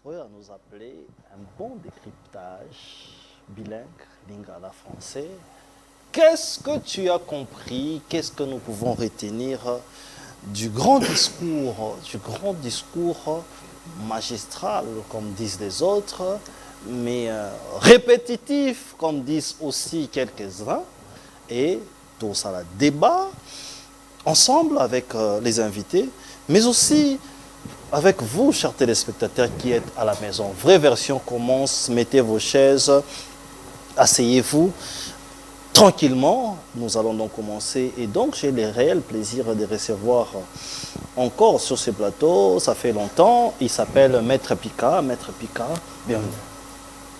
nombreux à nous appeler un bon décryptage bilingue, lingala français. Qu'est-ce que tu as compris? Qu'est-ce que nous pouvons retenir du grand discours magistral, comme disent les autres, mais répétitif, comme disent aussi quelques-uns, et tout ça, le débat, ensemble avec les invités, mais aussi avec vous, chers téléspectateurs qui êtes à la maison. Vraie version commence, mettez vos chaises, asseyez-vous. Tranquillement, nous allons donc commencer. Et donc, j'ai le réel plaisir de recevoir encore sur ce plateau, ça fait longtemps, il s'appelle Maître Pika. Maître Pika, bienvenue.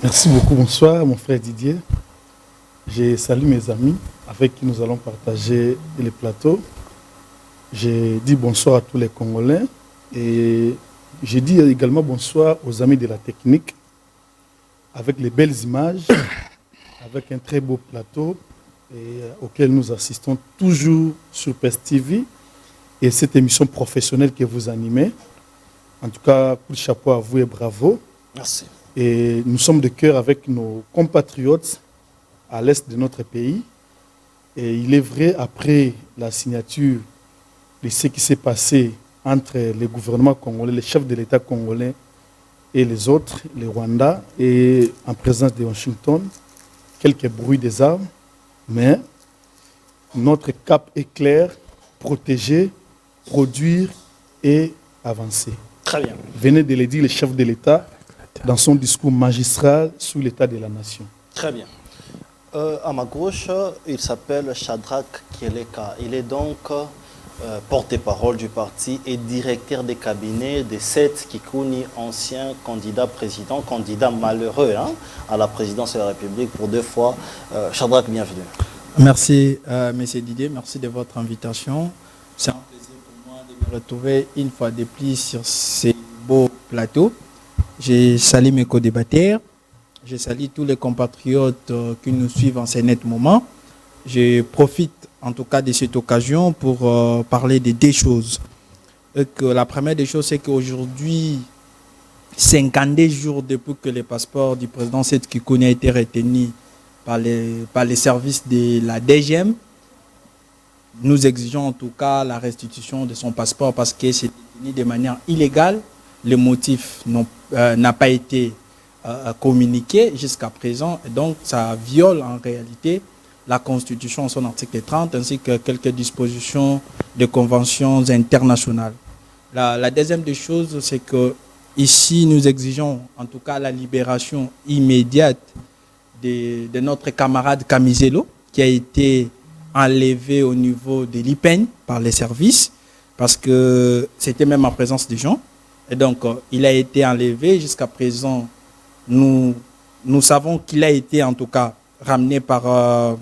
Merci beaucoup, bonsoir mon frère Didier. Je salue mes amis avec qui nous allons partager les plateaux. Je dis bonsoir à tous les Congolais et je dis également bonsoir aux amis de la technique avec les belles images, avec un très beau plateau et auquel nous assistons toujours sur PES TV et cette émission professionnelle que vous animez. En tout cas, coup de chapeau à vous et bravo. Merci. Et nous sommes de cœur avec nos compatriotes à l'est de notre pays. Et il est vrai, après la signature de ce qui s'est passé entre le gouvernement congolais, les chefs de l'État congolais et les autres, les Rwandais, et en présence de Washington, quelques bruits des armes, mais notre cap est clair, protéger, produire et avancer. Très bien. Venez de le dire le chef de l'État dans son discours magistral sur l'état de la nation. Très bien. À ma gauche, il s'appelle Shadrach Kieleka. Il est donc porte-parole du parti et directeur des cabinets de Seth Kikouni, ancien candidat président, candidat malheureux à la présidence de la République pour 2 fois. Shadrach, bienvenue. Merci, M. Didier, merci de votre invitation. C'est un plaisir pour moi de me retrouver une fois de plus sur ces beaux plateaux. Je salue mes co-débatteurs, je salue tous les compatriotes qui nous suivent en ces nets moments. Je profite en tout cas de cette occasion pour parler de 2 choses. La première des choses, c'est qu'aujourd'hui, 52 jours depuis que le passeport du président Seth Kikouni a été retenu par les services de la DGM, nous exigeons en tout cas la restitution de son passeport parce que c'est détenu de manière illégale. Le motif n'a pas été communiqué jusqu'à présent et donc ça viole en réalité la Constitution en son article 30 ainsi que quelques dispositions de conventions internationales. La deuxième des choses, c'est que ici nous exigeons en tout cas la libération immédiate de notre camarade Kamizelo qui a été enlevé au niveau de l'IPEN par les services parce que c'était même en présence des gens. Et donc, il a été enlevé. Jusqu'à présent, nous savons qu'il a été en tout cas ramené par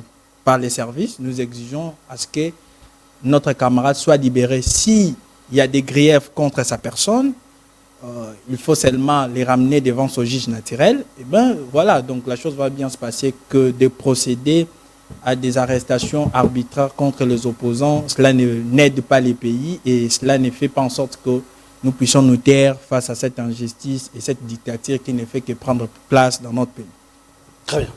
les services. Nous exigeons à ce que notre camarade soit libéré. S'il y a des griefs contre sa personne, il faut seulement les ramener devant son juge naturel. Et bien voilà, donc la chose va bien se passer que de procéder à des arrestations arbitraires contre les opposants. Cela n'aide pas les pays et cela ne fait pas en sorte que nous puissions nous taire face à cette injustice et cette dictature qui ne fait que prendre place dans notre pays. Très bien.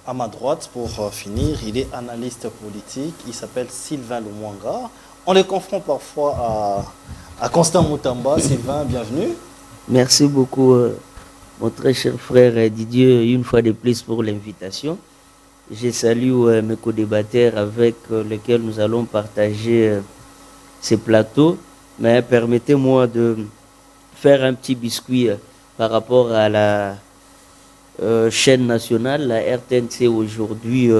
À ma droite, pour finir, il est analyste politique. Il s'appelle Sylvain Lumwanga. On les confronte parfois à Constant Moutamba. Sylvain, bienvenue. Merci beaucoup, mon très cher frère Didier, une fois de plus pour l'invitation. Je salue mes co-débatteurs avec lesquels nous allons partager ces plateaux. Mais permettez-moi de faire un petit biscuit par rapport à la chaîne nationale, la RTNC aujourd'hui,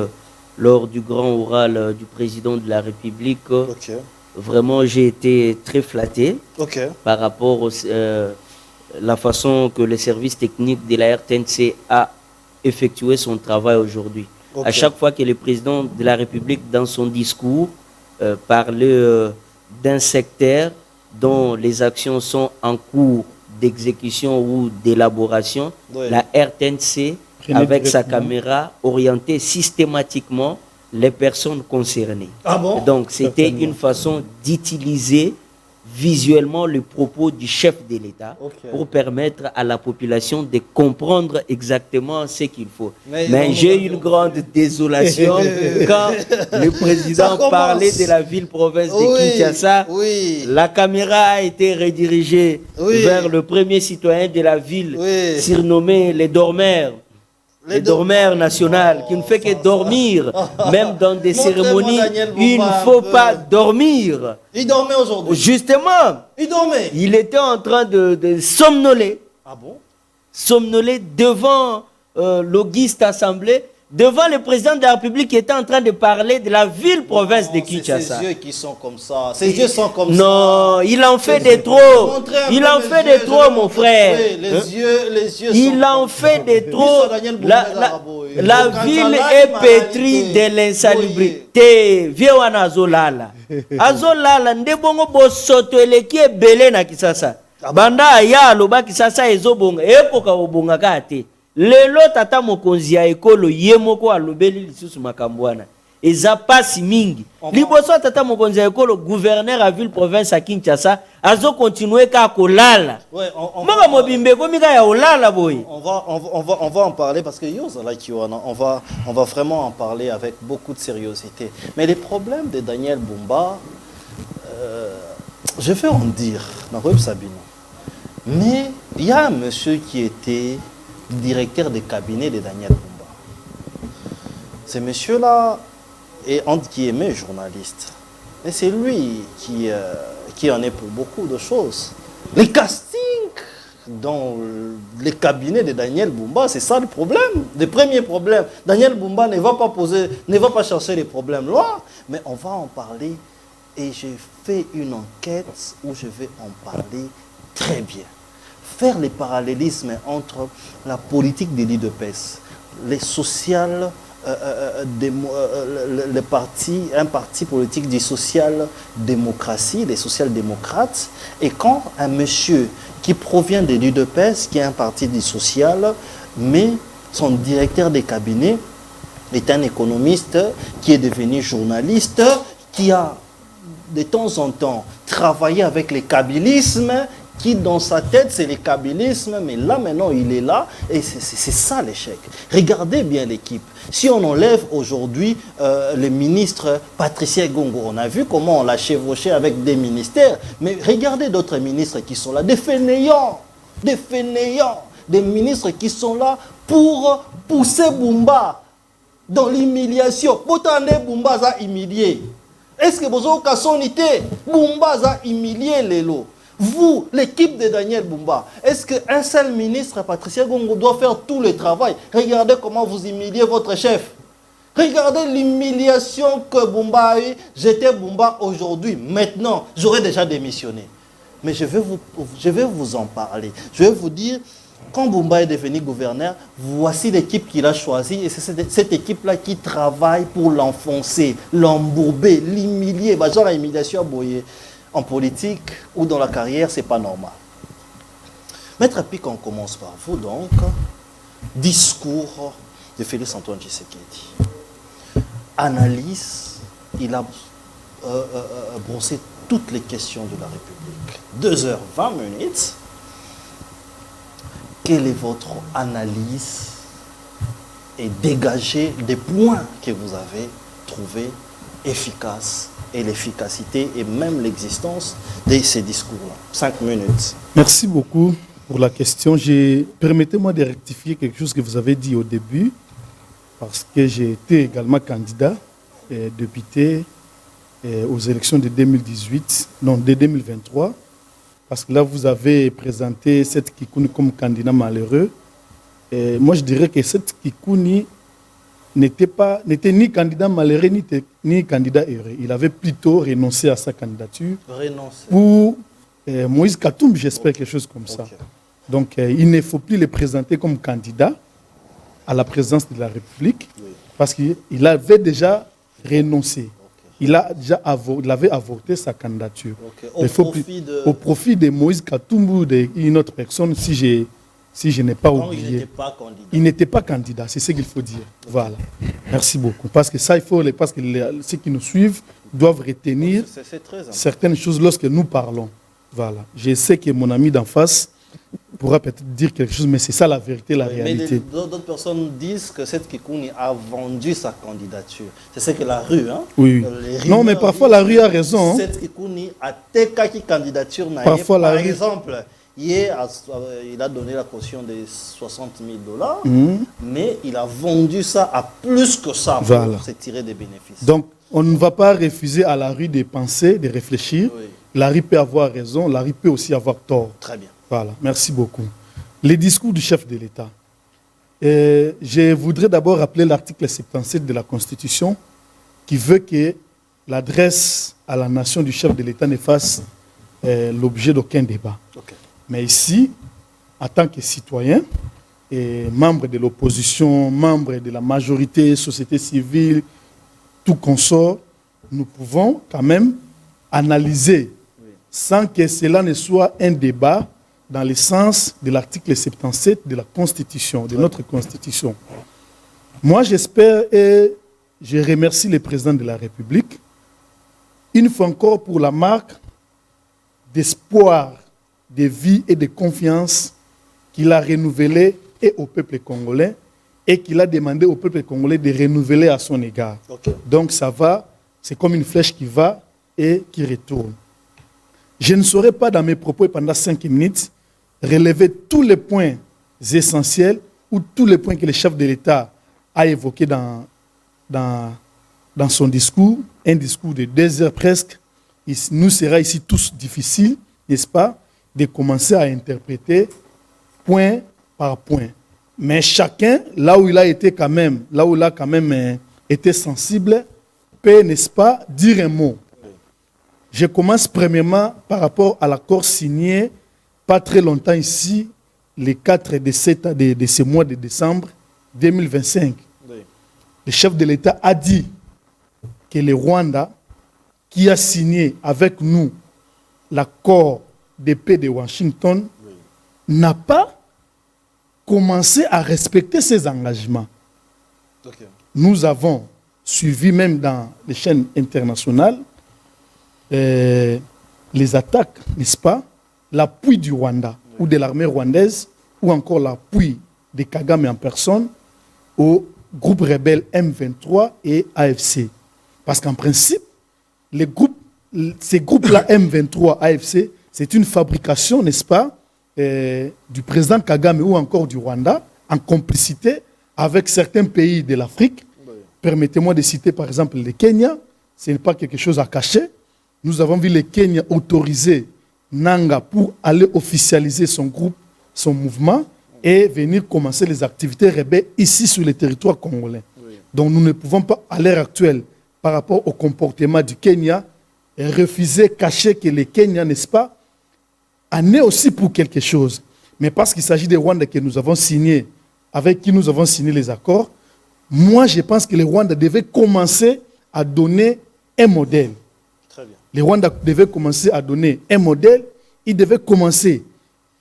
lors du grand oral du président de la République. Okay. Vraiment, j'ai été très flatté par rapport à la façon que le service technique de la RTNC a effectué son travail aujourd'hui. À chaque fois que le président de la République, dans son discours, parlait d'un secteur dont les actions sont en cours d'exécution ou d'élaboration, la RTNC, avec sa caméra, orientait systématiquement les personnes concernées. Ah bon? Donc, c'était une façon d'utiliser visuellement le propos du chef de l'État pour permettre à la population de comprendre exactement ce qu'il faut. Mais j'ai une grande désolation quand le président parlait de la ville-province de Kinshasa. La caméra a été redirigée vers le premier citoyen de la ville, surnommé les dormeurs. Les dormeurs nationaux, qui ne fait que dormir, même dans des cérémonies, il ne faut pas dormir. Il dormait aujourd'hui. Justement, il dormait. Il était en train de somnoler. Ah bon? Somnoler devant l'auguste assemblée, devant le président de la République qui était en train de parler de la ville-province de Kinshasa. Ses yeux qui sont comme ça. Ses yeux sont comme ça. Non, il en fait des trop. Il en fait des trop, mon frère. Les yeux il en fait des trop. La ville est pétrie de l'insalubrité. Vieux wana azolala. Azolala ndebongo bosoto eleki ebele na Kisasa. Banda ya aloba Kisasa ezobonga. Ekoka obonga kate. Lelo tata mokonzi ya ekolo yemoko alobeli lisusu makambwana. Eza pasi mingi. Liboso tata mokonzi ya ekolo gouverneur à ville province à Kinshasa azo continuer ka kolala. Moko mobimbe komika ya olala boy. On va en parler parce que on va vraiment en parler avec beaucoup de sérieuxité. Mais les problèmes de Daniel Bumba, je vais en dire dans Web Sabino. Mais il y a un monsieur qui était directeur de cabinet de Daniel Bumba. Ce monsieur-là est entre guillemets journaliste. Et c'est lui qui en est pour beaucoup de choses. Les castings dans les cabinets de Daniel Bumba, c'est ça le problème. Le premier problème. Daniel Bumba ne va pas chercher les problèmes là, mais on va en parler. Et j'ai fait une enquête où je vais en parler très bien. Faire les parallélismes entre la politique de l'UDPS, les sociales, un parti politique du social-démocratie, des social-démocrates, et quand un monsieur qui provient de l'UDPS, qui est un parti du social, mais son directeur de cabinet est un économiste qui est devenu journaliste, qui a de temps en temps travaillé avec les kabylismes, qui dans sa tête c'est le kabylisme, mais là maintenant il est là et c'est ça l'échec. Regardez bien l'équipe. Si on enlève aujourd'hui le ministre Patricia Gongo, on a vu comment on l'a chevauché avec des ministères, mais regardez d'autres ministres qui sont là, des fainéants, des ministres qui sont là pour pousser Bumba dans l'humiliation. Pourtant Bumba a humilié. Est-ce que vous avez cassonité? Bumba a humilié les lots. Vous, l'équipe de Daniel Bumba, est-ce qu'un seul ministre, Patricia Gongo, doit faire tout le travail? Regardez comment vous humiliez votre chef. Regardez l'humiliation que Bumba a eu. J'étais Bumba aujourd'hui. Maintenant, j'aurais déjà démissionné. Mais je vais vous en parler. Je vais vous dire, quand Bumba est devenu gouverneur, voici l'équipe qu'il a choisie. Et c'est cette équipe-là qui travaille pour l'enfoncer, l'embourber, l'humilier. Genre la humiliation à boyer. En politique ou dans la carrière, ce n'est pas normal. Maître Pic, on commence par vous donc. Discours de Félix Antoine Tshisekedi. Analyse, il a brossé toutes les questions de la République. 2h20. Quelle est votre analyse et dégager des points que vous avez trouvés efficaces et l'efficacité et même l'existence de ces discours-là. 5 minutes. Merci beaucoup pour la question. Permettez-moi de rectifier quelque chose que vous avez dit au début, parce que j'ai été également candidat et député aux élections de 2018, non, de 2023, parce que là, vous avez présenté cette Kikouni comme candidat malheureux. Et moi, je dirais que cette Kikouni n'était ni candidat malheureux, ni candidat heureux. Il avait plutôt renoncé à sa candidature pour Moïse Katumbi, j'espère, quelque chose comme ça. Donc, il ne faut plus le présenter comme candidat à la présidence de la République, parce qu'il avait déjà renoncé. Il avait avorté sa candidature. Au profit de Moïse Katumbi ou d'une autre personne, si je n'ai pas oublié. Il n'était pas candidat, c'est ce qu'il faut dire. Voilà. Merci beaucoup. Parce que ça, parce que ceux qui nous suivent doivent retenir certaines choses lorsque nous parlons. Voilà. Je sais que mon ami d'en face pourra peut-être dire quelque chose, mais c'est ça la vérité, la réalité. Mais d'autres personnes disent que cette Kikouni a vendu sa candidature. C'est ce que la rue, hein? Oui. Non, mais parfois la rue a raison. Hein? Cette Kikouni a TK candidature. Parfois la rue. Par exemple, hier, il a donné la caution de $60 000, mais il a vendu ça à plus que ça pour se tirer des bénéfices. Donc, on ne va pas refuser à la rue de penser, de réfléchir. Oui. La rue peut avoir raison, la rue peut aussi avoir tort. Très bien. Voilà, merci beaucoup. Les discours du chef de l'État. Je voudrais d'abord rappeler l'article 77 de la Constitution qui veut que l'adresse à la nation du chef de l'État ne fasse l'objet d'aucun débat. Okay. Mais ici, en tant que citoyen et membre de l'opposition, membre de la majorité, société civile, tout consort, nous pouvons quand même analyser sans que cela ne soit un débat dans le sens de l'article 77 de la Constitution, de notre Constitution. Moi, j'espère et je remercie le président de la République, une fois encore pour la marque d'espoir, de vie et de confiance qu'il a renouvelée et au peuple congolais et qu'il a demandé au peuple congolais de renouveler à son égard. Okay. Donc ça va, c'est comme une flèche qui va et qui retourne. Je ne saurais pas dans mes propos pendant 5 minutes relever tous les points essentiels ou tous les points que le chef de l'État a évoqués dans son discours, un discours de 2 heures presque. Il nous sera ici tous difficile, n'est-ce pas, de commencer à interpréter point par point. Mais chacun, là où il a été quand même, été sensible, peut, n'est-ce pas, dire un mot. Je commence premièrement par rapport à l'accord signé pas très longtemps ici, les 4 de ce mois de décembre 2025. Oui. Le chef de l'État a dit que le Rwanda, qui a signé avec nous l'accord de paix de Washington, n'a pas commencé à respecter ses engagements. Okay. Nous avons suivi même dans les chaînes internationales les attaques, n'est-ce pas, l'appui du Rwanda ou de l'armée rwandaise ou encore l'appui de Kagame en personne au groupe rebelle M23 et AFC. Parce qu'en principe, ces groupes-là, M23, AFC, c'est une fabrication, n'est-ce pas, du président Kagame ou encore du Rwanda, en complicité avec certains pays de l'Afrique. Oui. Permettez-moi de citer par exemple le Kenya, ce n'est pas quelque chose à cacher. Nous avons vu le Kenya autoriser Nanga pour aller officialiser son groupe, son mouvement, et venir commencer les activités rebelles ici sur le territoire congolais. Oui. Donc nous ne pouvons pas, à l'heure actuelle, par rapport au comportement du Kenya, refuser, cacher que le Kenya, n'est-ce pas, en est aussi pour quelque chose. Mais parce qu'il s'agit des Rwandais que nous avons signés, avec qui nous avons signé les accords, moi je pense que les Rwandais devaient commencer à donner un modèle. Très bien. Les Rwandais devaient commencer à donner un modèle, ils devaient commencer,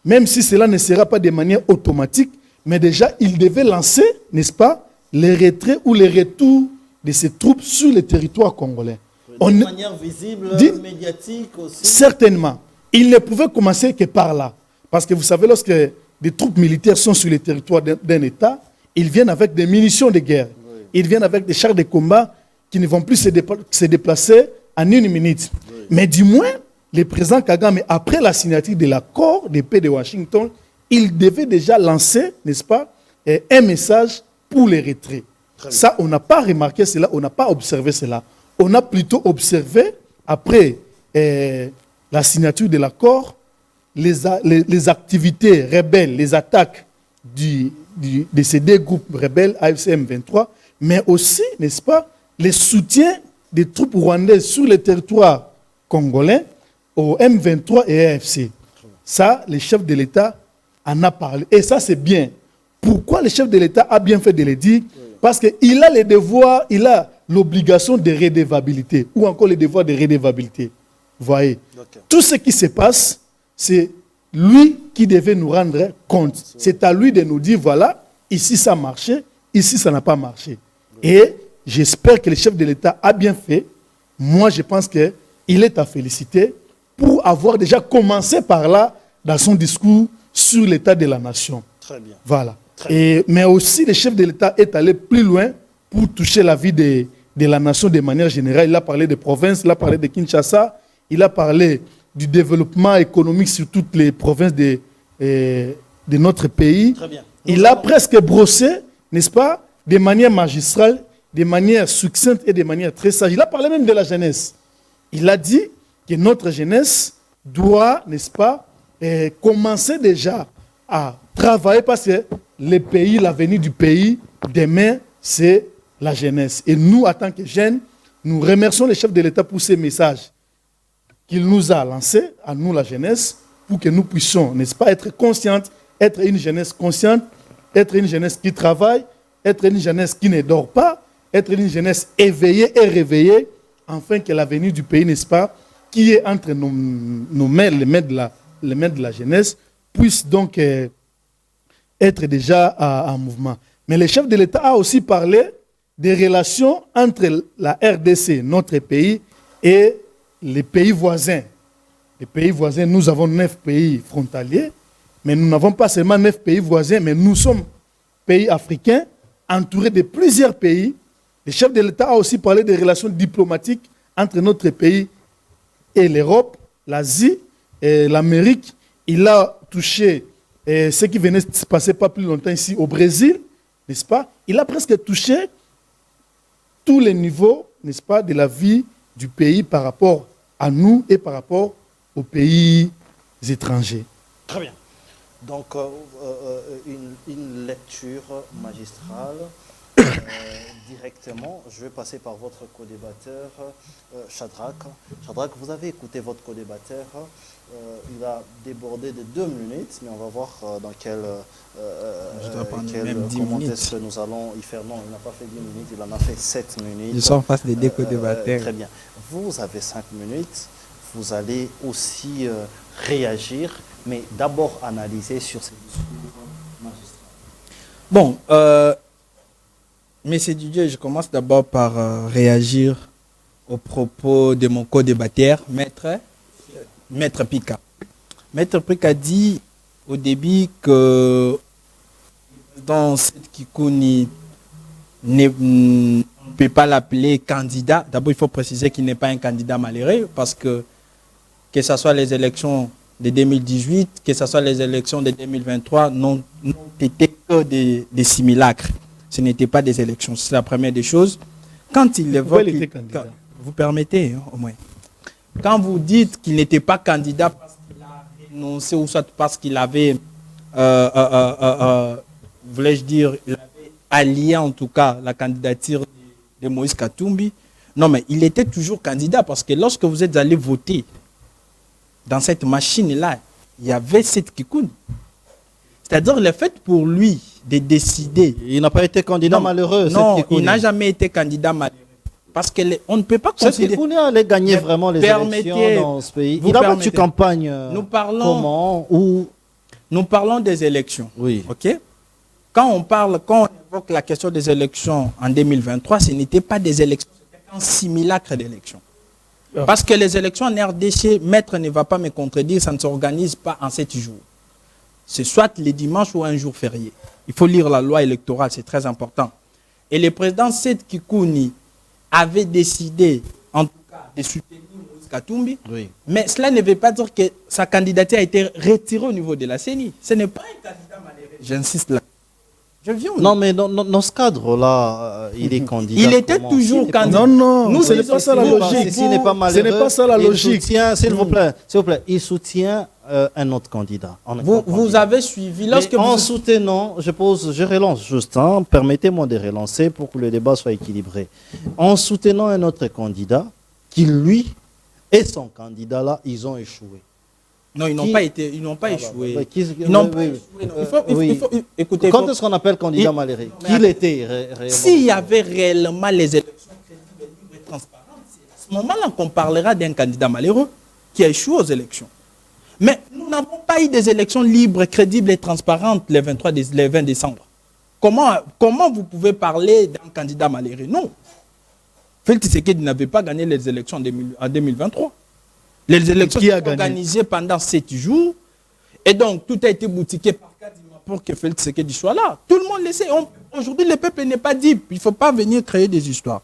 même si cela ne sera pas de manière automatique, mais déjà ils devaient lancer, n'est-ce pas, les retraits ou les retours de ces troupes sur le territoire congolais. De manière visible, médiatique aussi. Certainement. Ils ne pouvaient commencer que par là. Parce que vous savez, lorsque des troupes militaires sont sur le territoire d'un État, ils viennent avec des munitions de guerre. Oui. Ils viennent avec des chars de combat qui ne vont plus se déplacer en 1 minute. Oui. Mais du moins, le président Kagame, après la signature de l'accord de paix de Washington, il devait déjà lancer, n'est-ce pas, un message pour les retraits. Ça, on n'a pas remarqué cela, on n'a pas observé cela. On a plutôt observé, après la signature de l'accord, les activités rebelles, les attaques de ces 2 groupes rebelles, AFC et M23, mais aussi, n'est-ce pas, les soutiens des troupes rwandaises sur le territoire congolais au M23 et AFC. Ça, le chef de l'État en a parlé. Et ça, c'est bien. Pourquoi le chef de l'État a bien fait de le dire? Parce qu'il a les devoirs, il a l'obligation de redevabilité, ou encore le devoir de redevabilité. Vous voyez, okay. Tout ce qui se passe, c'est lui qui devait nous rendre compte. C'est à lui de nous dire, voilà, ici ça a marché, ici ça n'a pas marché. Et j'espère que le chef de l'État a bien fait. Moi, je pense qu'il est à féliciter pour avoir déjà commencé par là dans son discours sur l'état de la nation. Très bien. Voilà. Très mais aussi, le chef de l'État est allé plus loin pour toucher la vie de la nation de manière générale. Il a parlé des provinces, il a parlé de Kinshasa, il a parlé du développement économique sur toutes les provinces de notre pays. Très bien. Il a presque brossé, n'est-ce pas, de manière magistrale, de manière succincte et de manière très sage. Il a parlé même de la jeunesse. Il a dit que notre jeunesse doit, n'est-ce pas, commencer déjà à travailler parce que le pays, l'avenir du pays, demain, c'est la jeunesse. Et nous, en tant que jeunes, nous remercions le chef de l'État pour ces messages qu'il nous a lancés, à nous la jeunesse, pour que nous puissions, n'est-ce pas, être conscientes, être une jeunesse consciente, être une jeunesse qui travaille, être une jeunesse qui ne dort pas, être une jeunesse éveillée et réveillée, afin que l'avenir du pays, n'est-ce pas, qui est entre nos mains, les mains de la jeunesse, puisse donc être déjà en mouvement. Mais le chef de l'État a aussi parlé des relations entre la RDC, notre pays, et les pays voisins. Les pays voisins, nous avons 9 pays frontaliers, mais nous n'avons pas seulement 9 pays voisins, mais nous sommes pays africains, entourés de plusieurs pays. Le chef de l'État a aussi parlé des relations diplomatiques entre notre pays et l'Europe, l'Asie et l'Amérique. Il a touché ce qui venait de se passer pas plus longtemps ici au Brésil, n'est-ce pas? Il a presque touché tous les niveaux, n'est-ce pas, de la vie du pays par rapport à nous et par rapport aux pays étrangers. Très bien. Donc, une lecture magistrale. Directement, je vais passer par votre co-débatteur, Shadrach. Shadrach, vous avez écouté votre co-débatteur. Il a débordé de 2 minutes, mais on va voir dans quel comment est-ce que nous allons y faire. Non, il n'a pas fait 10 minutes, il en a fait 7 minutes. Ils sont en face des 2 co-débatteurs. Très bien. Vous avez 5 minutes. Vous allez aussi réagir, mais d'abord analyser sur ces discours magistraux. Bon, Monsieur Didier, je commence d'abord par réagir aux propos de mon co-débatteur, Maître Pika. Maître Pika dit au début que dans cette Kikouni ne peut pas l'appeler candidat. D'abord, il faut préciser qu'il n'est pas un candidat malheureux parce que ce soit les élections de 2018, que ce soit les élections de 2023, n'ont été que des simulacres. Ce n'étaient pas des élections. C'est la première des choses. Quand il évoque... Vous permettez, hein, au moins. Quand vous dites qu'il n'était pas candidat parce qu'il a renoncé ou soit parce qu'il avait, voulais-je dire, il avait allié en tout cas la candidature de Moïse Katumbi. Non, mais il était toujours candidat parce que lorsque vous êtes allé voter dans cette machine-là, il y avait cette Kikoun. C'est-à-dire le fait pour lui de décider. Il n'a pas été candidat malheureux. Non, il n'a jamais été candidat malheureux. Parce qu'on ne peut pas considérer... Cette Kikouni allait gagner vraiment les élections dans ce pays. Il a battu campagne. Comment? Où? Nous parlons des élections. Oui. OK? Quand on évoque la question des élections en 2023, ce n'était pas des élections, c'était un simulacre d'élections. Parce que les élections en RDC, Maître ne va pas me contredire, ça ne s'organise pas en 7 jours. C'est soit les dimanches ou un jour férié. Il faut lire la loi électorale, c'est très important. Et le président Seth Kikouni avait décidé, en tout cas, de soutenir Moïse Katumbi. Oui. Mais cela ne veut pas dire que sa candidature a été retirée au niveau de la CENI. Ce n'est pas un candidat malheureux. J'insiste là. Non, mais dans ce cadre-là, il est candidat. Il était toujours candidat. Non, ce n'est pas ça la logique. Ce n'est pas ça la logique. S'il vous plaît, il soutient un autre candidat. Vous avez suivi. En soutenant, je relance juste, permettez-moi de relancer pour que le débat soit équilibré. En soutenant un autre candidat, qui lui et son candidat là, ils ont échoué. Non, ils n'ont pas échoué. Il faut écouter. Quand est-ce qu'on appelle candidat malheureux? Qu'il était réellement. S'il y avait réellement les élections crédibles, libres et transparentes, c'est à ce moment-là qu'on parlera d'un candidat malheureux qui a échoué aux élections. Mais nous n'avons pas eu des élections libres, crédibles et transparentes le 20 décembre. Comment vous pouvez parler d'un candidat malheureux? Non. Félix Tshisekedi n'avait pas gagné les élections en 2023. Les élections sont organisées pendant 7 jours. Et donc, tout a été boutiqué par Kadima pour que Félix Tshisekedi soit là. Tout le monde le sait. Aujourd'hui, le peuple n'est pas dit. Il ne faut pas venir créer des histoires.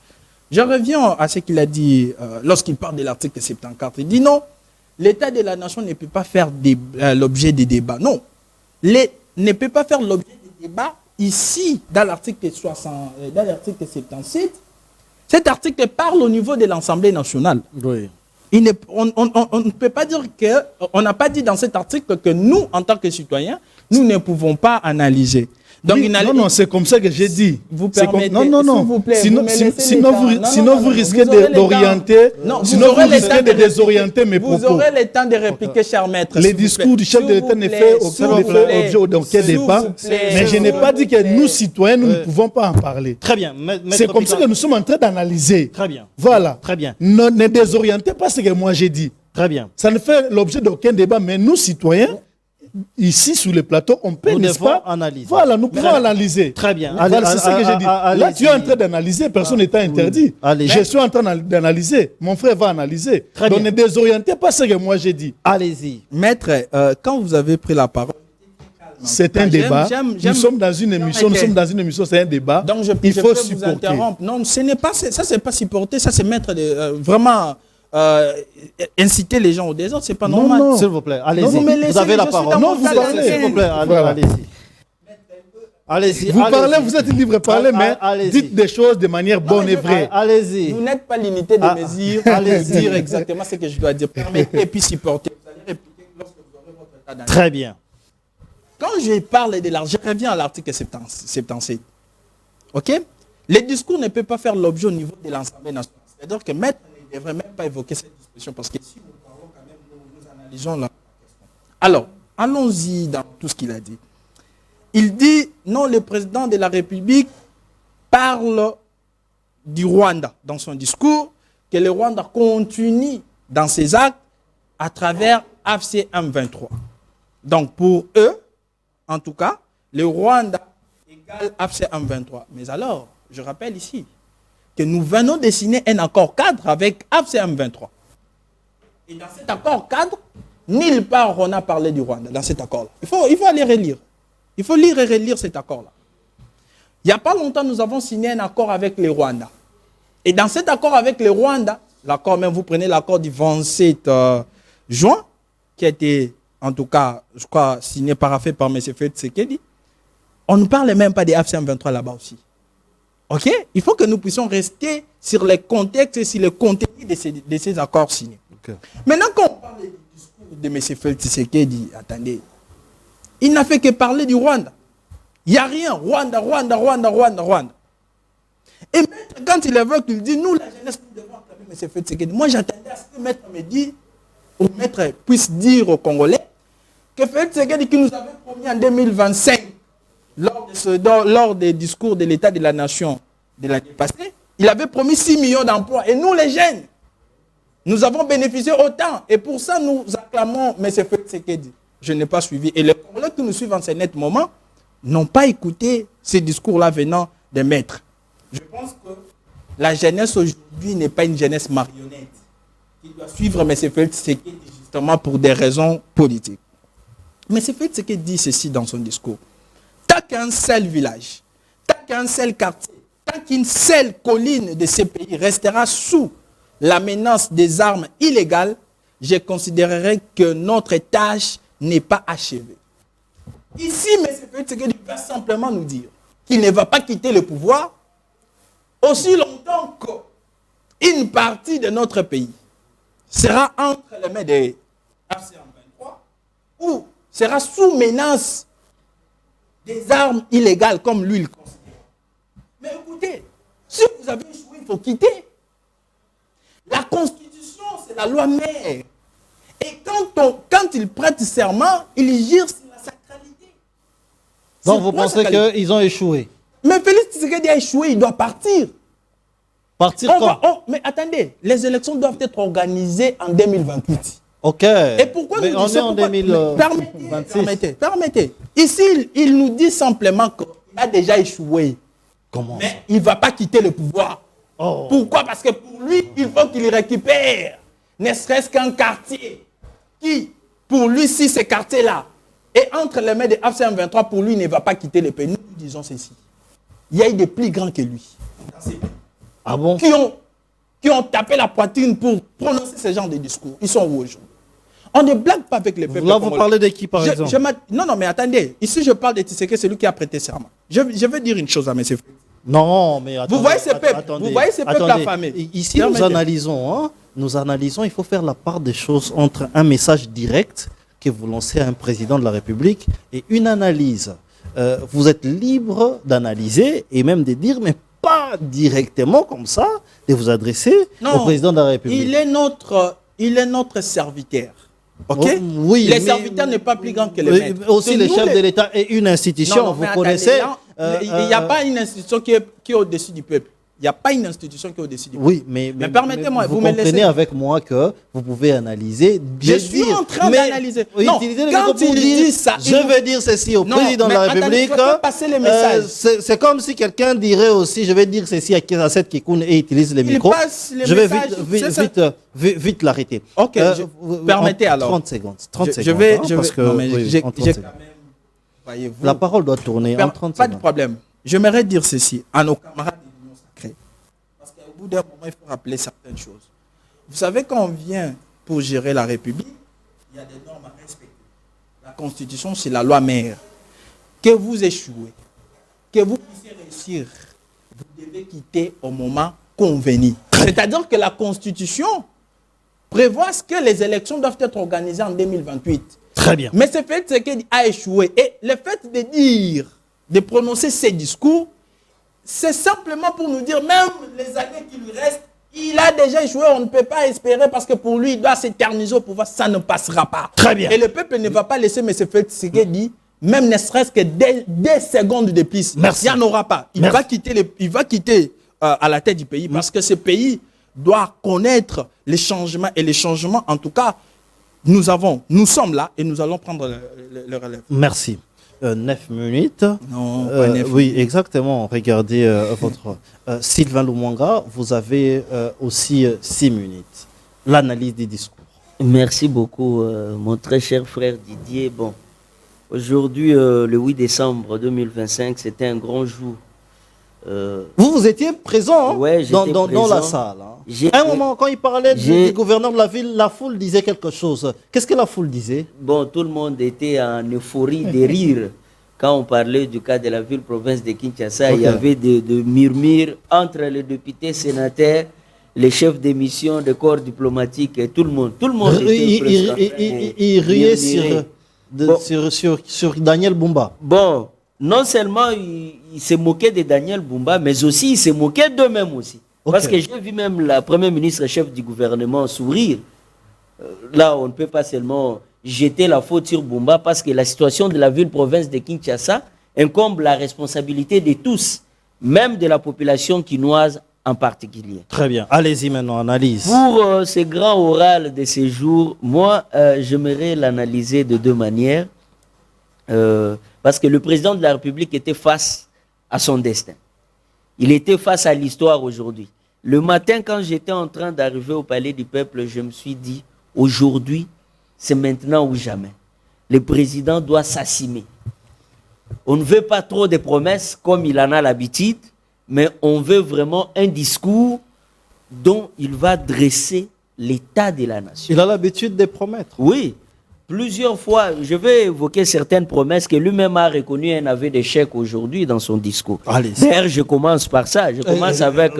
Je reviens à ce qu'il a dit lorsqu'il parle de l'article 74. Il dit non, l'État de la nation ne peut pas faire l'objet des débats. Non, ne peut pas faire l'objet des débats ici, dans l'article 77. Cet article parle au niveau de l'Assemblée nationale. Oui. On ne peut pas dire que, on n'a pas dit dans cet article que nous, en tant que citoyens, nous ne pouvons pas analyser. Donc, oui, non, c'est comme ça que j'ai dit. Vous permettez, non, s'il vous plaît, sinon vous risquez d'orienter, sinon vous risquez de désorienter mes propos. Vous aurez le temps de répliquer, cher maître. Les discours du chef de l'État ne fait objet d'aucun débat, mais je n'ai pas dit que nous, citoyens, nous ne pouvons pas en parler. Très bien. C'est comme ça que nous sommes en train d'analyser. Très bien. Voilà. Très bien. Ne désorientez pas ce que moi j'ai dit. Très bien. Ça ne fait l'objet d'aucun débat, mais nous, citoyens, ici, sur le plateau, on peut, n'est-ce pas, analyser. Voilà, nous pouvons analyser. Très bien. Voilà, c'est ce que j'ai dit. Là, tu es en train d'analyser, personne n'est interdit. Oui. Je suis en train d'analyser. Mon frère va analyser. Très Donc, bien. ne désorientez pas ce que moi j'ai dit. Allez-y. Maître, quand vous avez pris la parole, c'est un débat. Nous sommes dans une émission, c'est un débat. Donc, il faut vous supporter. Non, ce n'est pas ça, c'est pas supporter, ça c'est mettre vraiment inciter les gens au désordre, c'est pas normal. Non. S'il vous plaît, allez-y. Vous avez la parole. Non, vous parlez. S'il vous plaît, allez-y. Allez-y. Vous parlez, vous êtes libre de parler, mais dites des choses de manière bonne et vraie. Allez-y. Vous n'êtes pas limité de me dire, dire exactement ce que je dois dire. Permettez et puis supporter. Vous allez répliquer lorsque vous aurez votre état d'âme. Très bien. Quand je parle de l'argent, je reviens à l'article 77. OK? Les discours ne peuvent pas faire l'objet au niveau de l'Assemblée nationale. C'est-à-dire que maître ne devrait même pas évoquer cette disposition parce que si nous parlons quand même, nous analysons la question. Alors, allons-y dans tout ce qu'il a dit. Il dit, non, le président de la République parle du Rwanda dans son discours, que le Rwanda continue dans ses actes à travers AFC M23. Donc, pour eux, en tout cas, le Rwanda égale AFC M23. Mais alors, je rappelle ici que nous venons de signer un accord cadre avec AFC M23. Et dans cet accord cadre, nulle part on a parlé du Rwanda, dans cet accord-là. Il faut aller relire. Il faut lire et relire cet accord-là. Il n'y a pas longtemps, nous avons signé un accord avec le Rwanda. Et dans cet accord avec le Rwanda, l'accord, même vous prenez l'accord du 27 juin, qui a été, en tout cas, je crois, signé, paraphé par M. Félix Tshisekedi, on ne parle même pas des AFC M23 là-bas aussi. OK? Il faut que nous puissions rester sur les contextes et sur le contenu de ces accords signés. Okay. Maintenant, quand on parle du discours de M. Félix Tshisekedi, attendez, il n'a fait que parler du Rwanda. Il n'y a rien. Rwanda. Et Maître, quand il évoque, il dit, nous, la jeunesse, nous devons acclamer M. Félix Tshisekedi. Moi, j'attendais à ce que Maître me dise, ou Maître puisse dire aux Congolais, que Félix Tshisekedi, qui nous avait promis en 2025, lors des discours de l'État de la Nation de l'année passée, il avait promis 6 millions d'emplois. Et nous, les jeunes, nous avons bénéficié autant. Et pour ça, nous acclamons M. Félix Tshisekedi. Je n'ai pas suivi. Et les Congolais qui nous suivent en ce net moment n'ont pas écouté ces discours-là venant des maîtres. Je pense que la jeunesse aujourd'hui n'est pas une jeunesse marionnette qui doit suivre M. Félix Tshisekedi justement pour des raisons politiques. M. Félix Tshisekedi dit ceci dans son discours. Tant qu'un seul village, tant qu'un seul quartier, tant qu'une seule colline de ce pays restera sous la menace des armes illégales, je considérerai que notre tâche n'est pas achevée. Ici, M. Félix Tshisekedi va simplement nous dire qu'il ne va pas quitter le pouvoir aussi longtemps qu'une partie de notre pays sera entre les mains des AFC-M23 ou sera sous menace des armes illégales comme lui le considère. Mais écoutez, si vous avez échoué, il faut quitter. La Constitution, c'est la loi mère. Et quand il prête serment, il jure sur la sacralité. Donc vous pensez qu'ils ont échoué? Mais Félix Tshisekedi a échoué, il doit partir. Partir quand? Mais attendez, les élections doivent être organisées en 2028. Ok. Et pourquoi mais nous on est en 2026. Permettez. Ici, il nous dit simplement qu'il a déjà échoué. Comment mais il ne va pas quitter le pouvoir. Oh. Pourquoi? Parce que pour lui, il faut qu'il récupère ne serait-ce qu'un quartier qui, pour lui, si ce quartier-là est entre les mains de AFC-M23, pour lui, il ne va pas quitter le pays. Nous disons ceci. Il y a eu des plus grands que lui. Ah bon? Qui ont tapé la poitrine pour prononcer ce genre de discours. Ils sont où aujourd'hui? On ne blague pas avec les peuples. Là, vous parlez de qui, par exemple? Non, mais attendez. Ici, je parle de Tshisekedi, celui qui a prêté serment. Je veux dire une chose à M. Non, mais attendez. Vous voyez ces peuples, vous voyez ces peuples affamés. Ici, nous analysons, il faut faire la part des choses entre un message direct que vous lancez à un président de la République et une analyse. Vous êtes libre d'analyser et même de dire, mais pas directement comme ça, de vous adresser au président de la République. Il est notre serviteur. Ok? Oui, les serviteurs n'est pas plus grand que les maîtres. Aussi, le chef de l'État est une institution, vous connaissez. Il n'y a pas une institution qui est au-dessus du peuple. Il n'y a pas une institution qui est au-dessus du peuple. Oui, mais permettez-moi, vous comprenez avec moi que vous pouvez analyser. Je suis en train d'analyser. Non, quand il dit ça, je veux dire ceci au président de la République. Passer les messages. C'est comme si quelqu'un dirait aussi, je vais dire ceci à cette Kikoun et utilise les micros. Je vais vite l'arrêter. Ok, permettez alors. 30 secondes. La parole doit tourner en 30 secondes. Pas de problème. J'aimerais dire ceci à nos camarades de l'Union sacrée. Parce qu'au bout d'un moment, il faut rappeler certaines choses. Vous savez, quand on vient pour gérer la République, il y a des normes à respecter. La Constitution, c'est la loi mère. Que vous échouez, que vous puissiez réussir, vous devez quitter au moment convenu. C'est-à-dire que la Constitution prévoit que les élections doivent être organisées en 2028. Très bien. Mais ce fait qu'il a échoué. Et le fait de prononcer ces discours, c'est simplement pour nous dire, même les années qui lui restent, il a déjà échoué, on ne peut pas espérer parce que pour lui, il doit s'éterniser au pouvoir, ça ne passera pas. Très bien. Et le peuple ne va pas laisser M. Tshisekedi, même ne serait-ce que des secondes de plus. Merci. Il n'y en aura pas. Il va quitter à la tête du pays parce que ce pays doit connaître les changements. Et les changements, en tout cas, nous sommes là et nous allons prendre le relève. Merci. 9 minutes. Non, pas 9 oui, minutes. exactement. Regardez votre... Sylvain Lumwanga, vous avez aussi 6 minutes. L'analyse des discours. Merci beaucoup, mon très cher frère Didier. Bon, aujourd'hui, le 8 décembre 2025, c'était un grand jour. Vous étiez présent, ouais, dans la salle. À un moment, quand il parlait du gouverneur de la ville, la foule disait quelque chose. Qu'est-ce que la foule disait? Bon, tout le monde était en euphorie de rire. Quand on parlait du cas de la ville-province de Kinshasa, il y avait de murmures entre les députés, sénateurs, les chefs de mission, des corps diplomatiques, et tout le monde. Tout le monde il riait sur Daniel Bumba. Bon, non seulement il se moquait de Daniel Bumba, mais aussi il se moquait d'eux-mêmes aussi. Okay. Parce que j'ai vu même la première ministre chef du gouvernement sourire. Là, on ne peut pas seulement jeter la faute sur Bumba parce que la situation de la ville-province de Kinshasa incombe la responsabilité de tous, même de la population quinoise en particulier. Très bien. Allez-y maintenant, analyse. Pour ce grand oral de ces jours, moi, j'aimerais l'analyser de deux manières. Parce que le président de la République était face à son destin. Il était face à l'histoire aujourd'hui. Le matin, quand j'étais en train d'arriver au Palais du Peuple, je me suis dit, aujourd'hui, c'est maintenant ou jamais. Le président doit s'assumer. On ne veut pas trop de promesses comme il en a l'habitude, mais on veut vraiment un discours dont il va dresser l'état de la nation. Il a l'habitude de promettre. Oui. Plusieurs fois, je vais évoquer certaines promesses que lui-même a reconnues un aveu d'échec aujourd'hui dans son discours. D'ailleurs, je commence par ça. Je commence avec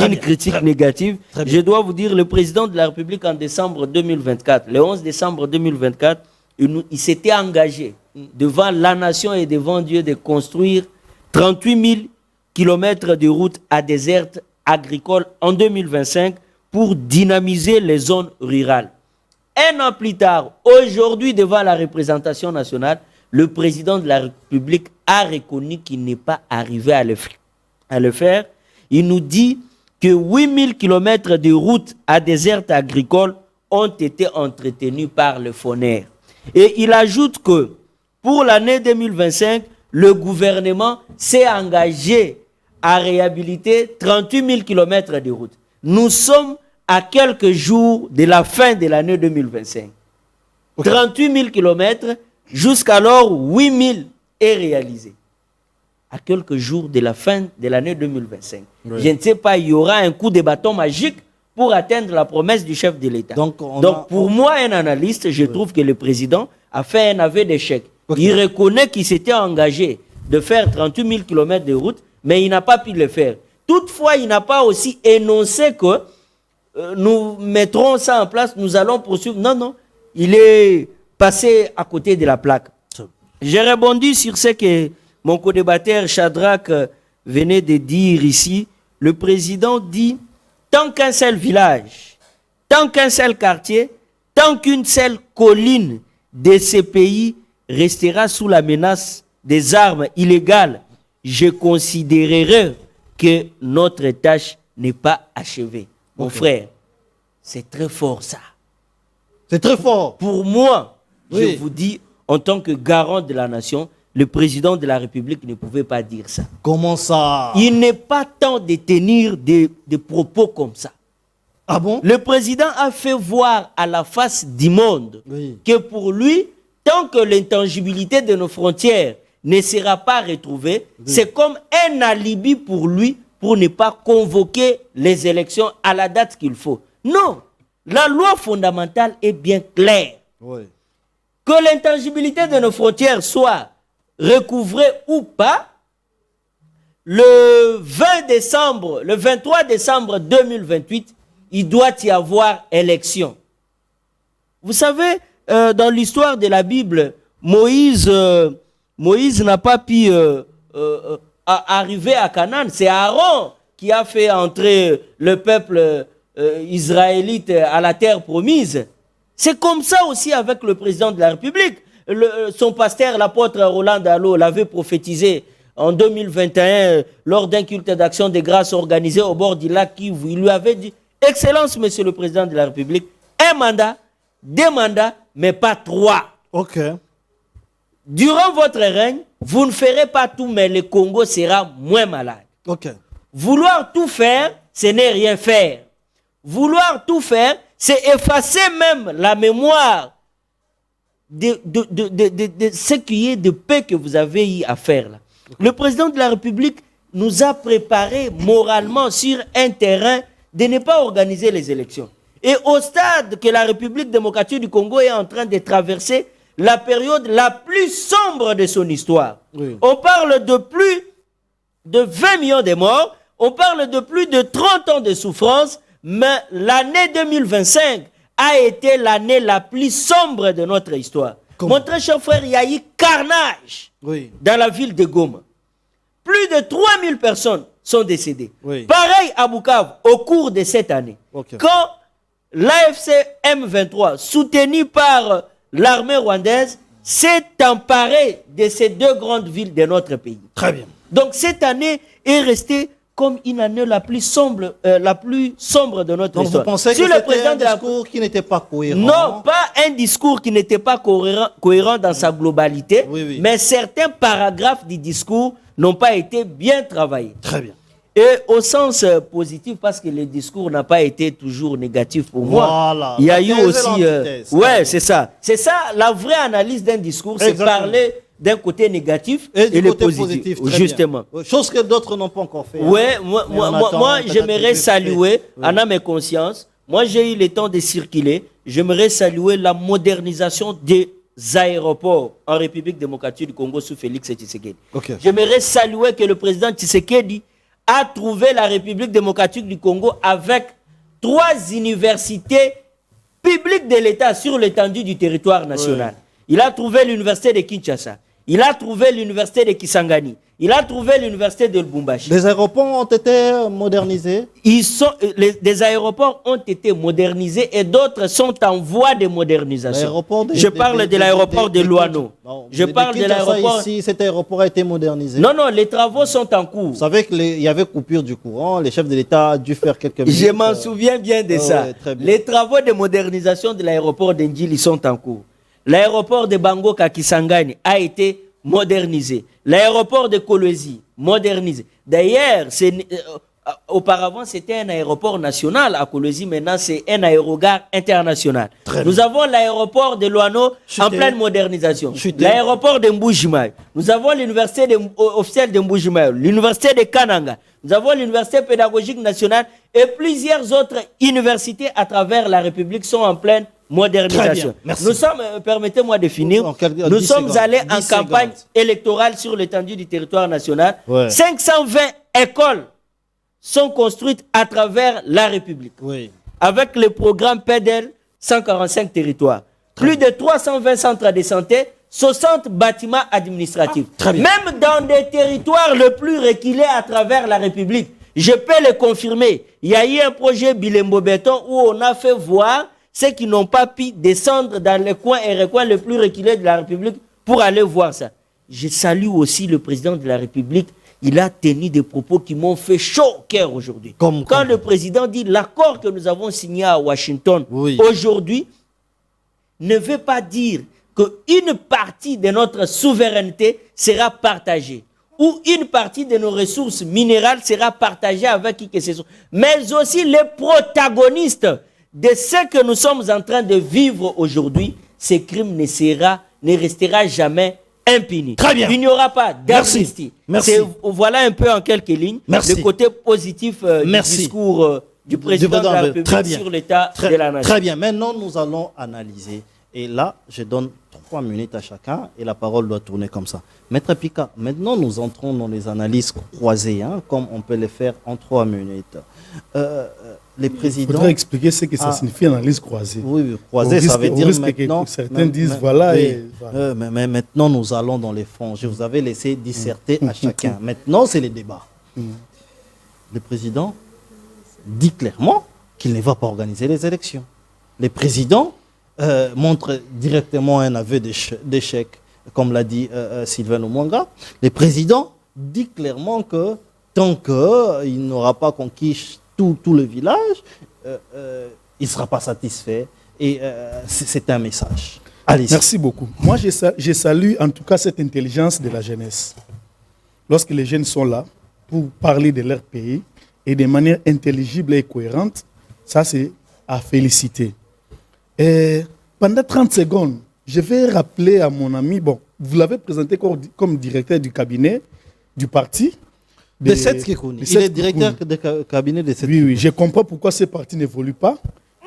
une critique négative. Je dois vous dire, le président de la République en décembre 2024, le 11 décembre 2024, il s'était engagé devant la nation et devant Dieu de construire 38 000 kilomètres de routes à désert agricole en 2025 pour dynamiser les zones rurales. Un an plus tard, aujourd'hui, devant la représentation nationale, le président de la République a reconnu qu'il n'est pas arrivé à le faire. Il nous dit que 8000 km de routes à désert agricole ont été entretenus par le FONER. Et il ajoute que pour l'année 2025, le gouvernement s'est engagé à réhabiliter 38 000 km de routes. Nous sommes à quelques jours de la fin de l'année 2025. 38 000 km, jusqu'alors 8 000 est réalisé. À quelques jours de la fin de l'année 2025. Oui. Je ne sais pas, il y aura un coup de bâton magique pour atteindre la promesse du chef de l'État. Donc pour moi, un analyste, je trouve que le président a fait un aveu d'échec. Il reconnaît qu'il s'était engagé de faire 38 000 km de route, mais il n'a pas pu le faire. Toutefois, il n'a pas aussi énoncé que nous mettrons ça en place, nous allons poursuivre. Non, non, il est passé à côté de la plaque. J'ai rebondi sur ce que mon co-débatteur Shadrach venait de dire ici. Le président dit, tant qu'un seul village, tant qu'un seul quartier, tant qu'une seule colline de ces pays restera sous la menace des armes illégales, je considérerai que notre tâche n'est pas achevée. Mon frère, c'est très fort ça. C'est très fort. Pour moi, je vous dis, en tant que garant de la nation, le président de la République ne pouvait pas dire ça. Comment ça? Il n'est pas temps de tenir des propos comme ça. Ah bon? Le président a fait voir à la face du monde que pour lui, tant que l'intangibilité de nos frontières ne sera pas retrouvée, c'est comme un alibi pour lui pour ne pas convoquer les élections à la date qu'il faut. Non, la loi fondamentale est bien claire. Que l'intangibilité de nos frontières soit recouvrée ou pas, le 23 décembre 2028, il doit y avoir élection. Vous savez, dans l'histoire de la Bible, Moïse n'a pas pu arriver à Canaan. C'est Aaron qui a fait entrer le peuple israélite à la terre promise. C'est comme ça aussi avec le président de la République. Son pasteur, l'apôtre Roland Dallot, l'avait prophétisé en 2021 lors d'un culte d'action de grâce organisé au bord du lac Kivu. Il lui avait dit, Excellence, Monsieur le Président de la République, un mandat, 2 mandats, mais pas 3. Ok. Durant votre règne, vous ne ferez pas tout, mais le Congo sera moins malade. Ok. Vouloir tout faire, ce n'est rien faire. Vouloir tout faire, c'est effacer même la mémoire de ce qui est de paix que vous avez eu à faire là. Le président de la République nous a préparé moralement sur un terrain de ne pas organiser les élections. Et au stade que la République démocratique du Congo est en train de traverser la période la plus sombre de son histoire. On parle de plus de 20 millions de morts, on parle de plus de 30 ans de souffrance, mais l'année 2025 a été l'année la plus sombre de notre histoire. Mon très cher frère, il y a eu carnage dans la ville de Goma. Plus de 3000 personnes sont décédées. Pareil à Bukavu au cours de cette année. Quand l'AFC M23, soutenu par l'armée rwandaise, s'est emparé de ces 2 grandes villes de notre pays. Très bien. Donc cette année est restée comme une année la plus sombre de notre histoire. Vous pensez que c'était un discours qui n'était pas cohérent? Non, pas un discours qui n'était pas cohérent dans sa globalité, mais certains paragraphes du discours n'ont pas été bien travaillés. Très bien. Et au sens positif, parce que le discours n'a pas été toujours négatif pour moi. Il y a eu aussi... c'est ça. C'est ça, la vraie analyse d'un discours, c'est parler d'un côté négatif et le positif. Justement. Chose que d'autres n'ont pas encore fait. Moi j'aimerais saluer, en âme et conscience, moi j'ai eu le temps de circuler, j'aimerais saluer la modernisation des aéroports en République démocratique du Congo sous Félix Tshisekedi. J'aimerais saluer que le président Tshisekedi a trouvé la République démocratique du Congo avec 3 universités publiques de l'État sur l'étendue du territoire national. Il a trouvé l'université de Kinshasa, il a trouvé l'université de Kisangani, il a trouvé l'université de Lubumbashi. Les aéroports ont été modernisés? Des aéroports ont été modernisés et d'autres sont en voie de modernisation. Je parle de l'aéroport de Luano. Je parle de l'aéroport... Ici, cet aéroport a été modernisé. Non, les travaux sont en cours. Vous savez qu'il y avait coupure du courant, les chefs de l'État ont dû faire quelques minutes. Je m'en souviens bien de ça. Les travaux de modernisation de l'aéroport d'Ndjili sont en cours. L'aéroport de Bangoka Kisangani a été modernisé. L'aéroport de Kolwezi, modernisé. D'ailleurs, auparavant, c'était un aéroport national à Kolwezi. Maintenant, c'est un aérogare international. Nous avons l'aéroport de Loano en pleine modernisation. L'aéroport de Mbujimayo. Nous avons l'université officielle de Mbujimayo. L'université de Kananga. Nous avons l'université pédagogique nationale et plusieurs autres universités à travers la République sont en pleine modernisation. Nous sommes, permettez-moi de finir, nous sommes allés en campagne électorale sur l'étendue du territoire national. 520 écoles sont construites à travers la République. Avec le programme PEDEL, 145 territoires. Plus de 320 centres de santé, 60 bâtiments administratifs. Même dans des territoires les plus reculés à travers la République, je peux le confirmer. Il y a eu un projet Bilembo Béton où on a fait voir ceux qui n'ont pas pu descendre dans les coins et recoins les plus reculés de la République pour aller voir ça. Je salue aussi le président de la République. Il a tenu des propos qui m'ont fait chaud au cœur aujourd'hui. Quand le président dit l'accord que nous avons signé à Washington aujourd'hui ne veut pas dire qu'une partie de notre souveraineté sera partagée ou une partie de nos ressources minérales sera partagée avec qui que ce soit, mais aussi les protagonistes de ce que nous sommes en train de vivre aujourd'hui. Ces crimes ne restera jamais impuni. Très bien. Il n'y aura pas d'amnistie. Voilà un peu en quelques lignes le côté positif du discours du président de la République sur l'état de la nation. Très bien. Maintenant, nous allons analyser. Et là, je donne 3 minutes à chacun et la parole doit tourner comme ça. Maître Pika, maintenant nous entrons dans les analyses croisées, comme on peut les faire en 3 minutes. Les présidents... Il faudrait expliquer ce que ça signifie analyse croisée. Oui, croisée, ça veut dire maintenant... Que certains disent voilà. Mais maintenant nous allons dans les fonds. Je vous avais laissé disserter à chacun. Maintenant c'est les débats. Le président dit clairement qu'il ne va pas organiser les élections. Les présidents montre directement un aveu d'échec, comme l'a dit Sylvain Omwanga. Le président dit clairement que tant qu'il n'aura pas conquis tout le village, il ne sera pas satisfait. Et c'est un message. Allez-y. Merci beaucoup. Moi, je salue en tout cas cette intelligence de la jeunesse. Lorsque les jeunes sont là pour parler de leur pays et de manière intelligible et cohérente, ça c'est à féliciter. Et pendant 30 secondes, je vais rappeler à mon ami, vous l'avez présenté comme directeur du cabinet du parti. De Seth Kikouni. Il est directeur du cabinet de Seth Kikouni. Oui, je comprends pourquoi ce parti n'évolue pas.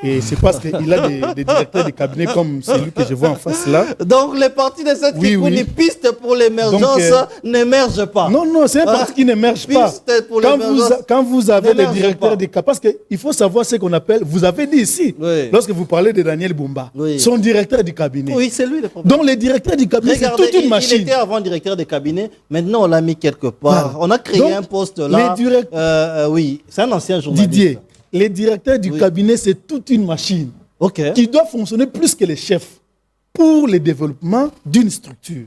Et c'est parce qu'il a des directeurs de cabinet comme celui que je vois en face là. Donc les partis de Seth Kikouni, piste pour l'émergence, n'émergent pas. Non, c'est un parti qui n'émerge pas. Quand vous avez des directeurs de cabinet, parce qu'il faut savoir ce qu'on appelle, vous avez dit ici, lorsque vous parlez de Daniel Bumba, son directeur du cabinet. Oui, c'est lui le problème. Donc les directeurs du cabinet, c'est toute une machine. Il était avant directeur de cabinet, maintenant on l'a mis quelque part. On a créé un poste là. Oui, c'est un ancien journaliste. Didier. Les directeurs du cabinet, c'est toute une machine qui doit fonctionner plus que les chefs pour le développement d'une structure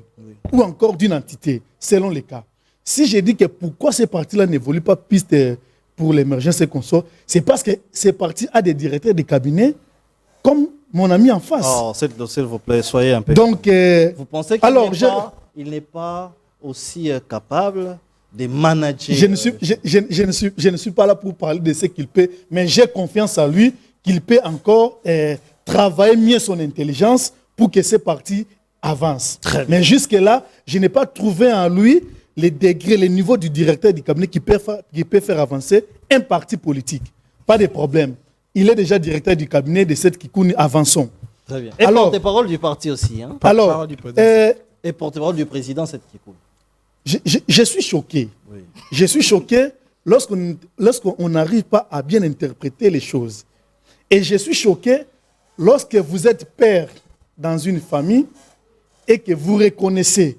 ou encore d'une entité, selon les cas. Si j'ai dit que pourquoi ces partis-là n'évoluent pas piste pour l'émergence et consorts, c'est parce que ces partis ont des directeurs de cabinet comme mon ami en face. Oh, s'il vous plaît, soyez un peu... Donc, vous pensez qu'il n'est pas aussi capable de manager. Je ne suis pas là pour parler de ce qu'il peut, mais j'ai confiance en lui qu'il peut encore travailler mieux son intelligence pour que ces partis avancent. Mais jusque-là, je n'ai pas trouvé en lui les degrés, les niveaux du directeur du cabinet qui peut faire avancer un parti politique. Pas de problème. Il est déjà directeur du cabinet de Seth Kikouni, avançons. Très bien. Et porte-parole du parti aussi. Et porte-parole du président Seth Kikouni. Je suis choqué. Je suis choqué lorsqu'on n'arrive pas à bien interpréter les choses. Et je suis choqué lorsque vous êtes père dans une famille et que vous reconnaissez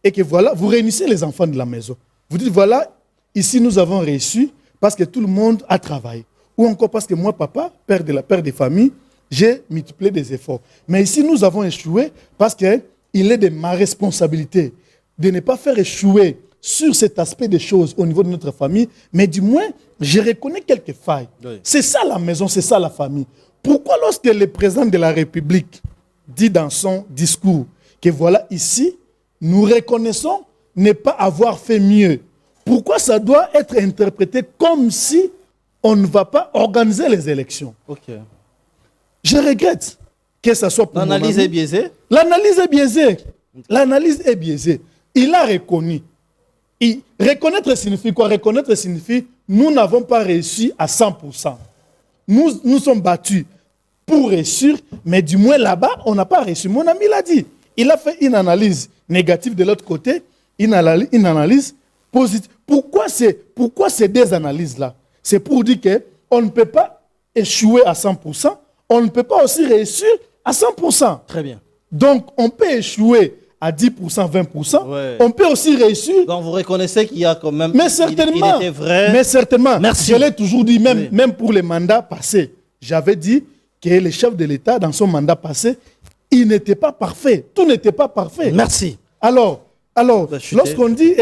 et que voilà, vous réunissez les enfants de la maison. Vous dites voilà, ici nous avons réussi parce que tout le monde a travaillé. Ou encore parce que moi, papa, père des familles, j'ai multiplié des efforts. Mais ici nous avons échoué parce qu'il est de ma responsabilité de ne pas faire échouer sur cet aspect des choses au niveau de notre famille, mais du moins, je reconnais quelques failles. C'est ça la maison, c'est ça la famille. Pourquoi lorsque le président de la République dit dans son discours que voilà, ici, nous reconnaissons ne pas avoir fait mieux, pourquoi ça doit être interprété comme si on ne va pas organiser les élections? Je regrette que ça soit pour l'analyse est biaisée. L'analyse est biaisée. L'analyse est biaisée. Il a reconnu. Reconnaître signifie quoi? Reconnaître signifie nous n'avons pas réussi à 100%. Nous sommes battus pour réussir, mais du moins là-bas, on n'a pas réussi. Mon ami l'a dit. Il a fait une analyse négative de l'autre côté, une analyse positive. Pourquoi ces deux analyses-là? C'est pour dire qu'on ne peut pas échouer à 100%, on ne peut pas aussi réussir à 100%. Très bien. Donc, on peut échouer à 10%, 20%. Ouais. On peut aussi réussir. Donc, vous reconnaissez qu'il y a quand même... Mais certainement. Il était vrai. Mais certainement. Merci. Je l'ai toujours dit, même pour les mandats passés. J'avais dit que le chef de l'État, dans son mandat passé, il n'était pas parfait. Tout n'était pas parfait. Merci. Alors lorsqu'on dit,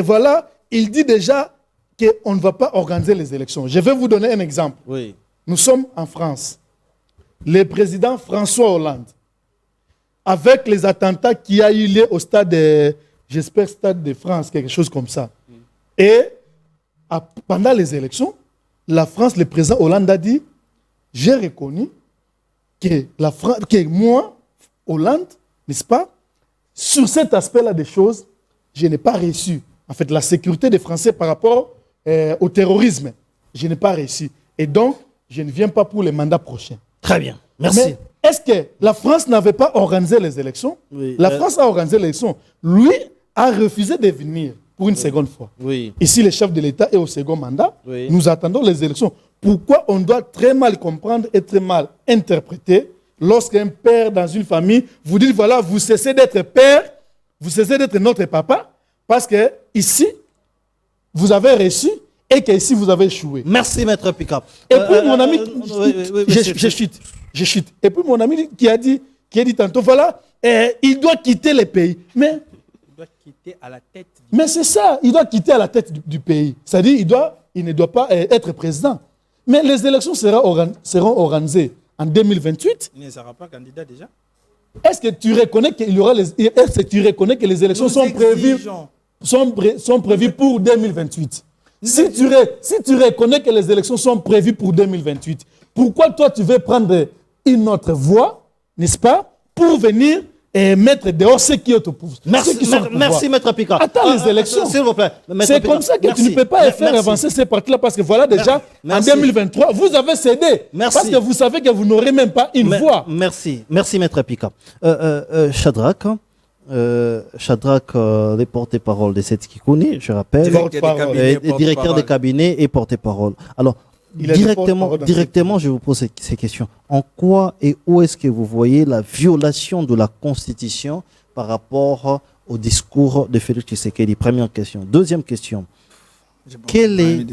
voilà, il dit déjà qu'on ne va pas organiser les élections. Je vais vous donner un exemple. Oui. Nous sommes en France. Le président François Hollande, avec les attentats qui a eu lieu au stade, j'espère Stade de France, quelque chose comme ça. Et pendant les élections, la France, le président Hollande a dit, j'ai reconnu que moi, Hollande, n'est-ce pas, sur cet aspect-là des choses, je n'ai pas réussi. En fait, la sécurité des Français par rapport au terrorisme, je n'ai pas réussi. Et donc, je ne viens pas pour les mandats prochains. Très bien, merci. Mais est-ce que la France n'avait pas organisé les élections? Oui, la France a organisé les élections. Lui a refusé de venir pour une seconde fois. Oui. Ici, le chef de l'État est au second mandat. Oui. Nous attendons les élections. Pourquoi on doit très mal comprendre et très mal interpréter lorsqu'un père dans une famille vous dit, voilà, vous cessez d'être père, vous cessez d'être notre papa, parce que ici, vous avez réussi et qu'ici, vous avez échoué. Merci, Maître Picap. Et puis, mon ami, je chute. Et puis, mon ami qui a dit tantôt, voilà, il doit quitter le pays. Mais il doit quitter à la tête. Mais c'est ça, il doit quitter à la tête du pays. C'est-à-dire, il ne doit pas être président. Mais les élections seront organisées en 2028. Il ne sera pas candidat déjà. Est-ce que tu reconnais est-ce que tu reconnais que les élections sont prévues pour 2028? Si tu reconnais que les élections sont prévues pour 2028, pourquoi toi tu veux prendre une autre voie, n'est-ce pas, pour venir mettre dehors ceux qui est au pouvoir? Merci, Maître Picard. Attends les élections. S'il vous plaît. C'est comme ça que tu ne peux pas faire avancer ces partis-là, parce que voilà déjà, en 2023, vous avez cédé. Parce que vous savez que vous n'aurez même pas une voix. Merci, Maître Picard. Shadrach, les porte-parole de cette Kikouni, je rappelle, directeur de cabinet et porte-parole. Alors, directement, je vous pose ces questions. En quoi et où est-ce que vous voyez la violation de la Constitution par rapport au discours de Félix Tshisekedi? Première question. Deuxième question. Quel est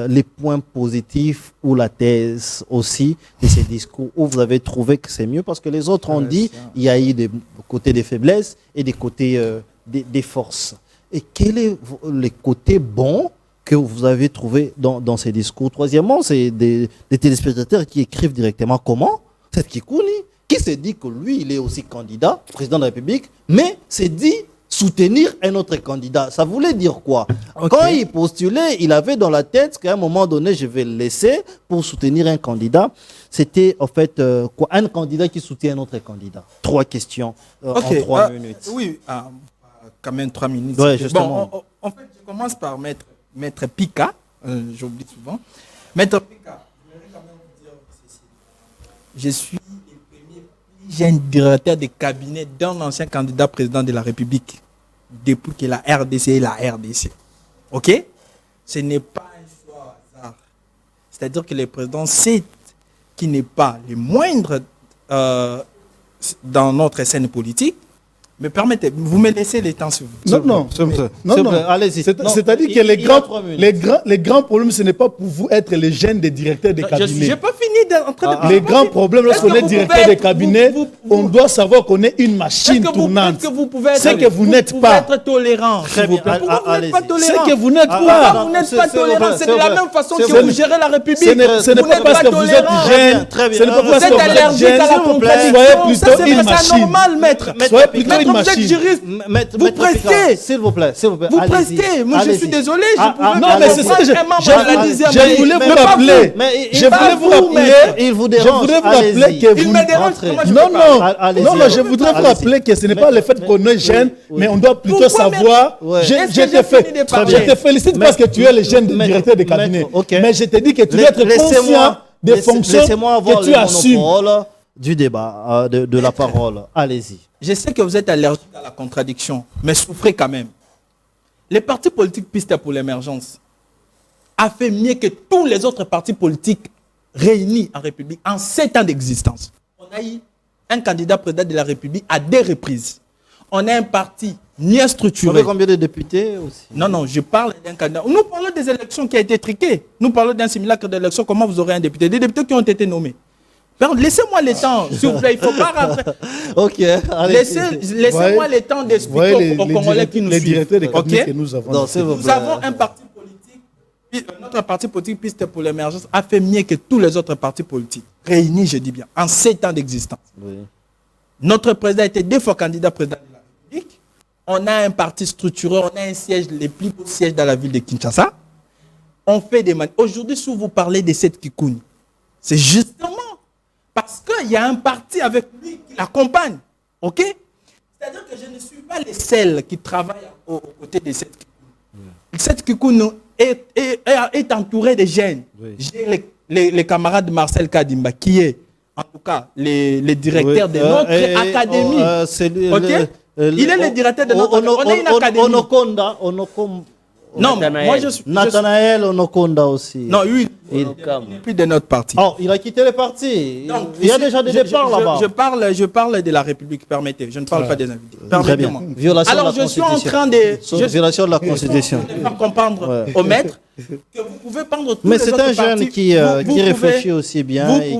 les points positifs ou la thèse aussi de ces discours où vous avez trouvé que c'est mieux? Parce que les autres ont dit qu'il y a eu des côtés des faiblesses et des côtés des forces. Et quel est les côtés bons que vous avez trouvé dans ces discours? Troisièmement, c'est des téléspectateurs qui écrivent directement comment cette Kikouni, qui se dit que lui, il est aussi candidat, président de la République, mais s'est dit soutenir un autre candidat. Ça voulait dire quoi? Quand il postulait, il avait dans la tête qu'à un moment donné, je vais le laisser pour soutenir un candidat. C'était en fait quoi? Un candidat qui soutient un autre candidat. 3 questions en 3 minutes. Oui, quand même 3 minutes. Ouais, justement. Bon, en fait, je commence par Maître Pika, j'oublie souvent. Maître Pika, je voudrais quand même vous dire ceci. Je suis le premier jeune directeur de cabinet d'un ancien candidat président de la République depuis que la RDC est la RDC. Ok? Ce n'est pas un choix au hasard. C'est-à-dire que le président sait qu'il n'est pas le moindre dans notre scène politique. Mais permettez, vous me laissez le temps sur vous. Non. Allez-y. C'est-à dire que les grands problèmes, ce n'est pas pour vous être les jeunes des directeurs de cabinet. Je n'ai pas fini d'entrer de... Les grands problèmes, lorsqu'on est directeur de cabinet, on doit savoir qu'on est une machine tournante. C'est que vous n'êtes pas. Être tolérant. Très bien. C'est que vous n'êtes pas. Vous n'êtes pas tolérant. C'est de la même façon que vous gérez la République. Ce n'est pas parce que vous êtes jeune. Ce n'est pas parce que vous êtes jeune. Soyez plutôt une machine. C'est normal, maître. Soyez plutôt une vous êtes juriste. Vous prestez. S'il vous plaît. Vous prestez. Moi, je suis désolé. Non, mais c'est ça. Je voulais vous rappeler. Je voulais vous rappeler. Il vous dérange. Je voudrais vous rappeler que vous... me dérange. Non, je voudrais vous rappeler que ce n'est pas le fait qu'on est jeune, mais on doit plutôt savoir... Je te félicite parce que tu es le jeune directeur de cabinet. Mais je te dis que tu dois être conscient des fonctions que tu assumes. Du débat, de la parole. Allez-y. Je sais que vous êtes allergique à la contradiction, mais souffrez quand même. Les partis politiques Piste pour l'émergence a fait mieux que tous les autres partis politiques réunis en République en 7 ans d'existence. On a eu un candidat président de la République à 2 reprises. On a un parti mieux structuré. Vous avez combien de députés aussi? Non, je parle d'un candidat. Nous parlons des élections qui ont été triquées. Nous parlons d'un simulacre d'élection. Comment vous aurez un député? Des députés qui ont été nommés. Laissez-moi le temps, s'il vous plaît, il ne faut pas rentrer. Laissez-moi le temps d'expliquer aux Congolais qui nous suivent. Que nous avons un parti politique, notre parti politique Piste pour l'émergence a fait mieux que tous les autres partis politiques, réunis, je dis bien, en 7 ans d'existence. Oui. Notre président était 2 fois candidat président de la République. On a un parti structuré, on a un siège, les plus beaux sièges dans la ville de Kinshasa. On fait des manifs. Aujourd'hui, si vous parlez de cette Kikouni, c'est justement parce qu'il y a un parti avec lui qui l'accompagne. OK? C'est-à-dire que je ne suis pas les seuls qui travaillent aux côtés de cette Kikouni. Cette Kikouni est entourée de jeunes. Oui. J'ai les camarades de Marcel Kadimba, qui est, en tout cas, les directeurs de notre académie. Il est le directeur de notre académie. On est une académie. Non, moi je suis... Nathanaël Onokonda aussi. Non, lui, il n'est plus de notre parti. Oh, il a quitté le parti. Donc, il y a déjà des départs là-bas. Je parle de la République, permettez. Je ne parle pas des invités. Très bien. Violation Alors, de la je suis en train de... Violation de la Constitution. Je vais faire comprendre au maître que vous pouvez prendre tous mais les c'est autres un jeune partis. qui réfléchit aussi bien et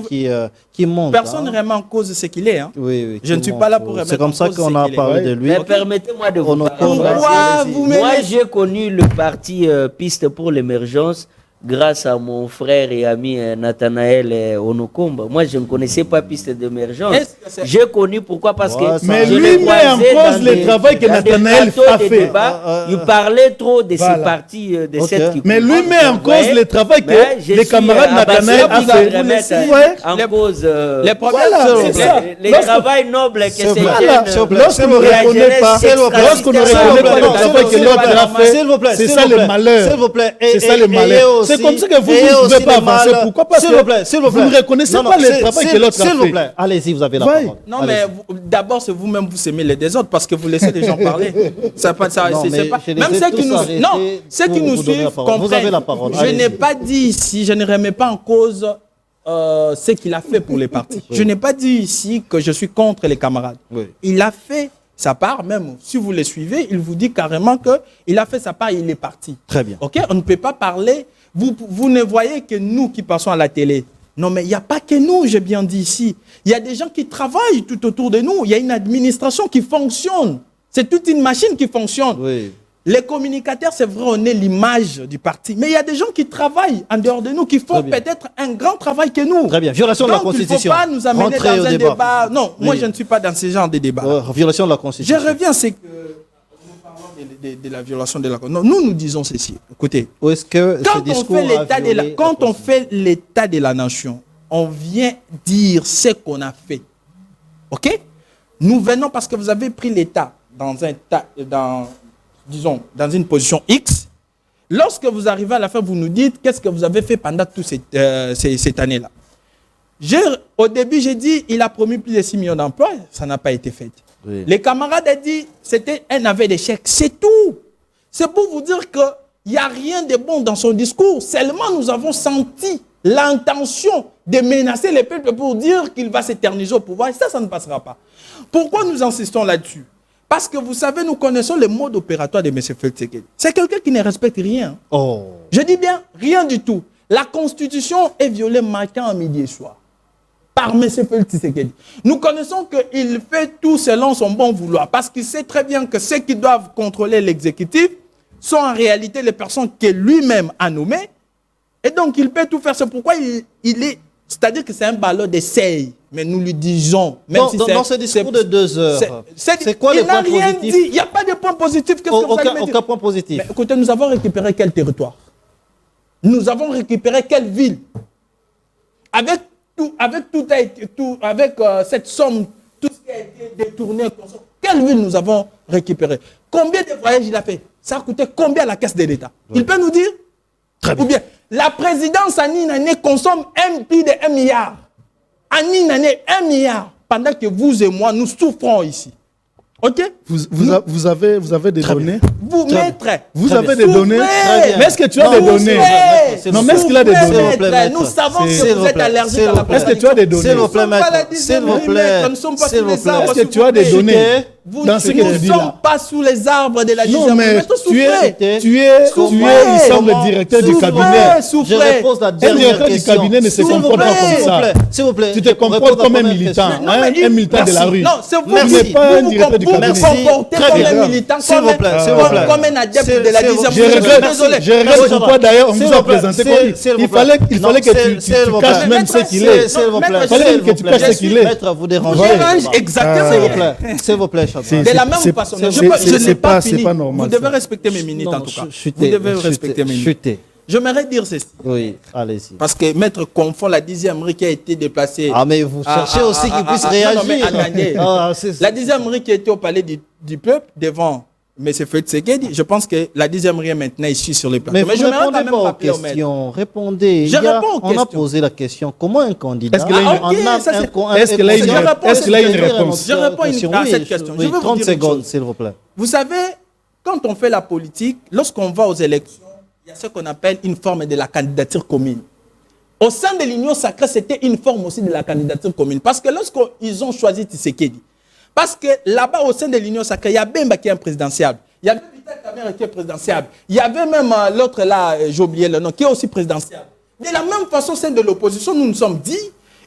qui monte. Personne ne remet en cause ce qu'il est. Hein. Oui, je ne suis pas là pour remettre en cause ce qu'il est. C'est comme ça qu'on a parlé de lui. Mais permettez-moi de vous parler. Pourquoi vous Moi, j'ai connu le parti Piste pour l'émergence grâce à mon frère et ami Nathanaël Onokomba. Moi, je ne connaissais pas Piste d'émergence. J'ai connu pourquoi? Parce que mais lui met en cause le travail que Nathanaël a fait. Il parlait trop de ces partis de cette qui. Mais lui met en cause le travail que les camarades Nathanaël a fait. En cause les problèmes, le travail noble que ces jeunes. Lorsqu'on ne reconnaît pas le travail que l'autre a fait, c'est ça le malheur. S'il vous plaît. C'est ça le malheur. C'est comme ça que vous ne pouvez pas avancer. Pourquoi? Parce que vous ne reconnaissez pas le travail que l'autre a fait. S'il vous plaît, allez-y, vous avez la parole. Non, mais d'abord, c'est vous-même, vous aimez les des autres parce que vous laissez les gens parler. C'est pas ça. Même ceux qui nous suivent comprennent. Je n'ai pas dit ici, je ne remets pas en cause ce qu'il a fait pour les partis. Je n'ai pas dit ici que je suis contre les camarades. Il a fait sa part, même si vous les suivez, il vous dit carrément qu'il a fait sa part et il est parti. Très bien. Ok, on ne peut pas parler. Vous ne voyez que nous qui passons à la télé. Non, mais il n'y a pas que nous, j'ai bien dit ici. Il y a des gens qui travaillent tout autour de nous. Il y a une administration qui fonctionne. C'est toute une machine qui fonctionne. Oui. Les communicateurs, c'est vrai, on est l'image du parti. Mais il y a des gens qui travaillent en dehors de nous, qui font peut-être un grand travail que nous. Très bien. Violation de la Constitution. Il ne faut pas nous amener dans un débat. Non, moi, je ne suis pas dans ce genre de débat. Violation de la Constitution. Je reviens, c'est que... De la violation de la Constitution. Nous disons ceci. Écoutez, quand on fait l'état de la nation, on vient dire ce qu'on a fait. OK? Nous venons parce que vous avez pris l'état dans une position X. Lorsque vous arrivez à la fin, vous nous dites qu'est-ce que vous avez fait pendant toute cette année-là. Au début, j'ai dit il a promis plus de 6 millions d'emplois. Ça n'a pas été fait. Oui. Les camarades ont dit c'était un aveu d'échec. C'est tout. C'est pour vous dire qu'il n'y a rien de bon dans son discours. Seulement, nous avons senti l'intention de menacer les peuples pour dire qu'il va s'éterniser au pouvoir. Et ça ne passera pas. Pourquoi nous insistons là-dessus? Parce que vous savez, nous connaissons le mode opératoire de M. Félix Tshisekedi. C'est quelqu'un qui ne respecte rien. Oh. Je dis bien rien du tout. La Constitution est violée matin, à midi et soir. Par M. Félix Tshisekedi. Nous connaissons qu'il fait tout selon son bon vouloir, parce qu'il sait très bien que ceux qui doivent contrôler l'exécutif sont en réalité les personnes que lui-même a nommées, et donc il peut tout faire. C'est pourquoi il est... C'est-à-dire que c'est un ballon d'essai. mais nous lui disons... Même dans ce discours de 2 heures, c'est quoi le point positif? Il n'y a pas de point positif. Aucun point positif. Mais écoutez, nous avons récupéré quel territoire? Nous avons récupéré quelle ville? Avec cette somme, tout ce qui a été détourné, quelle ville nous avons récupéré? Combien de voyages il a fait? Ça a coûté combien à la caisse de l'État? Il peut nous dire? Très bien. Ou bien, la présidence en une année consomme plus de 1 milliard. En une année, 1 milliard. Pendant que vous et moi, nous souffrons ici. OK? Vous avez des données? Vous, maître. Vous avez des données? Mais est-ce que tu as des données? Non, mais est-ce qu'il a des données? Nous savons que vous êtes allergique à la Est-ce que tu as des données? S'il vous plaît, maître. S'il vous plaît. Est-ce que tu as des données? Dans ce que tu dis là. Nous ne sommes pas sous les arbres de la dixième. Non, mais tu es, il semble, directeur du cabinet. Je repose la dernière question. Un directeur du cabinet ne se comporte pas comme ça. S'il vous plaît. Tu te comportes comme un militant, un militant de la rue. Non, c'est vous. Tu n'es pas un directeur du cabinet. Vous vous comportez comme un militant, comme un adepte de la dixième. Je regrette pourquoi d'ailleurs on vous a présenté comme il fallait que tu caches même ce qu'il est. Il fallait que tu caches ce qu'il est. Maître, vous dérangez. Exactement. S'il vous plaît. De la même façon, je n'ai pas fini. Normal, vous devez respecter mes minutes en tout cas. Vous devez respecter mes minutes. J'aimerais dire ceci. Oui, allez-y. Parce que maître confond la 10e rue qui a été déplacée. Ah, mais vous cherchez aussi qu'il puisse réagir. Non, mais attendez. La 10e rue qui était au palais du peuple devant M. Feuille Tshisekedi, je pense que la 10e rue est maintenant ici sur les plateaux. Mais je ne répondez pas aux questions. Répondez. Je réponds aux questions. On a posé la question. Comment un candidat... Est-ce qu'il a une réponse? Je réponds à cette question. Oui, 30 secondes, s'il vous plaît. Vous savez, quand on fait la politique, lorsqu'on va aux élections, il y a ce qu'on appelle une forme de la candidature commune. Au sein de l'Union sacrée, c'était une forme aussi de la candidature commune. Parce que lorsqu'ils ont choisi Tshisekedi, parce que là-bas, au sein de l'Union sacrée, il y a Bemba qui est un présidentiable. Il y avait Vital Kamerhe qui est présidentiable. Il y avait même l'autre là, j'ai oublié le nom, qui est aussi présidentiable. De la même façon, au sein de l'opposition, nous nous sommes dit,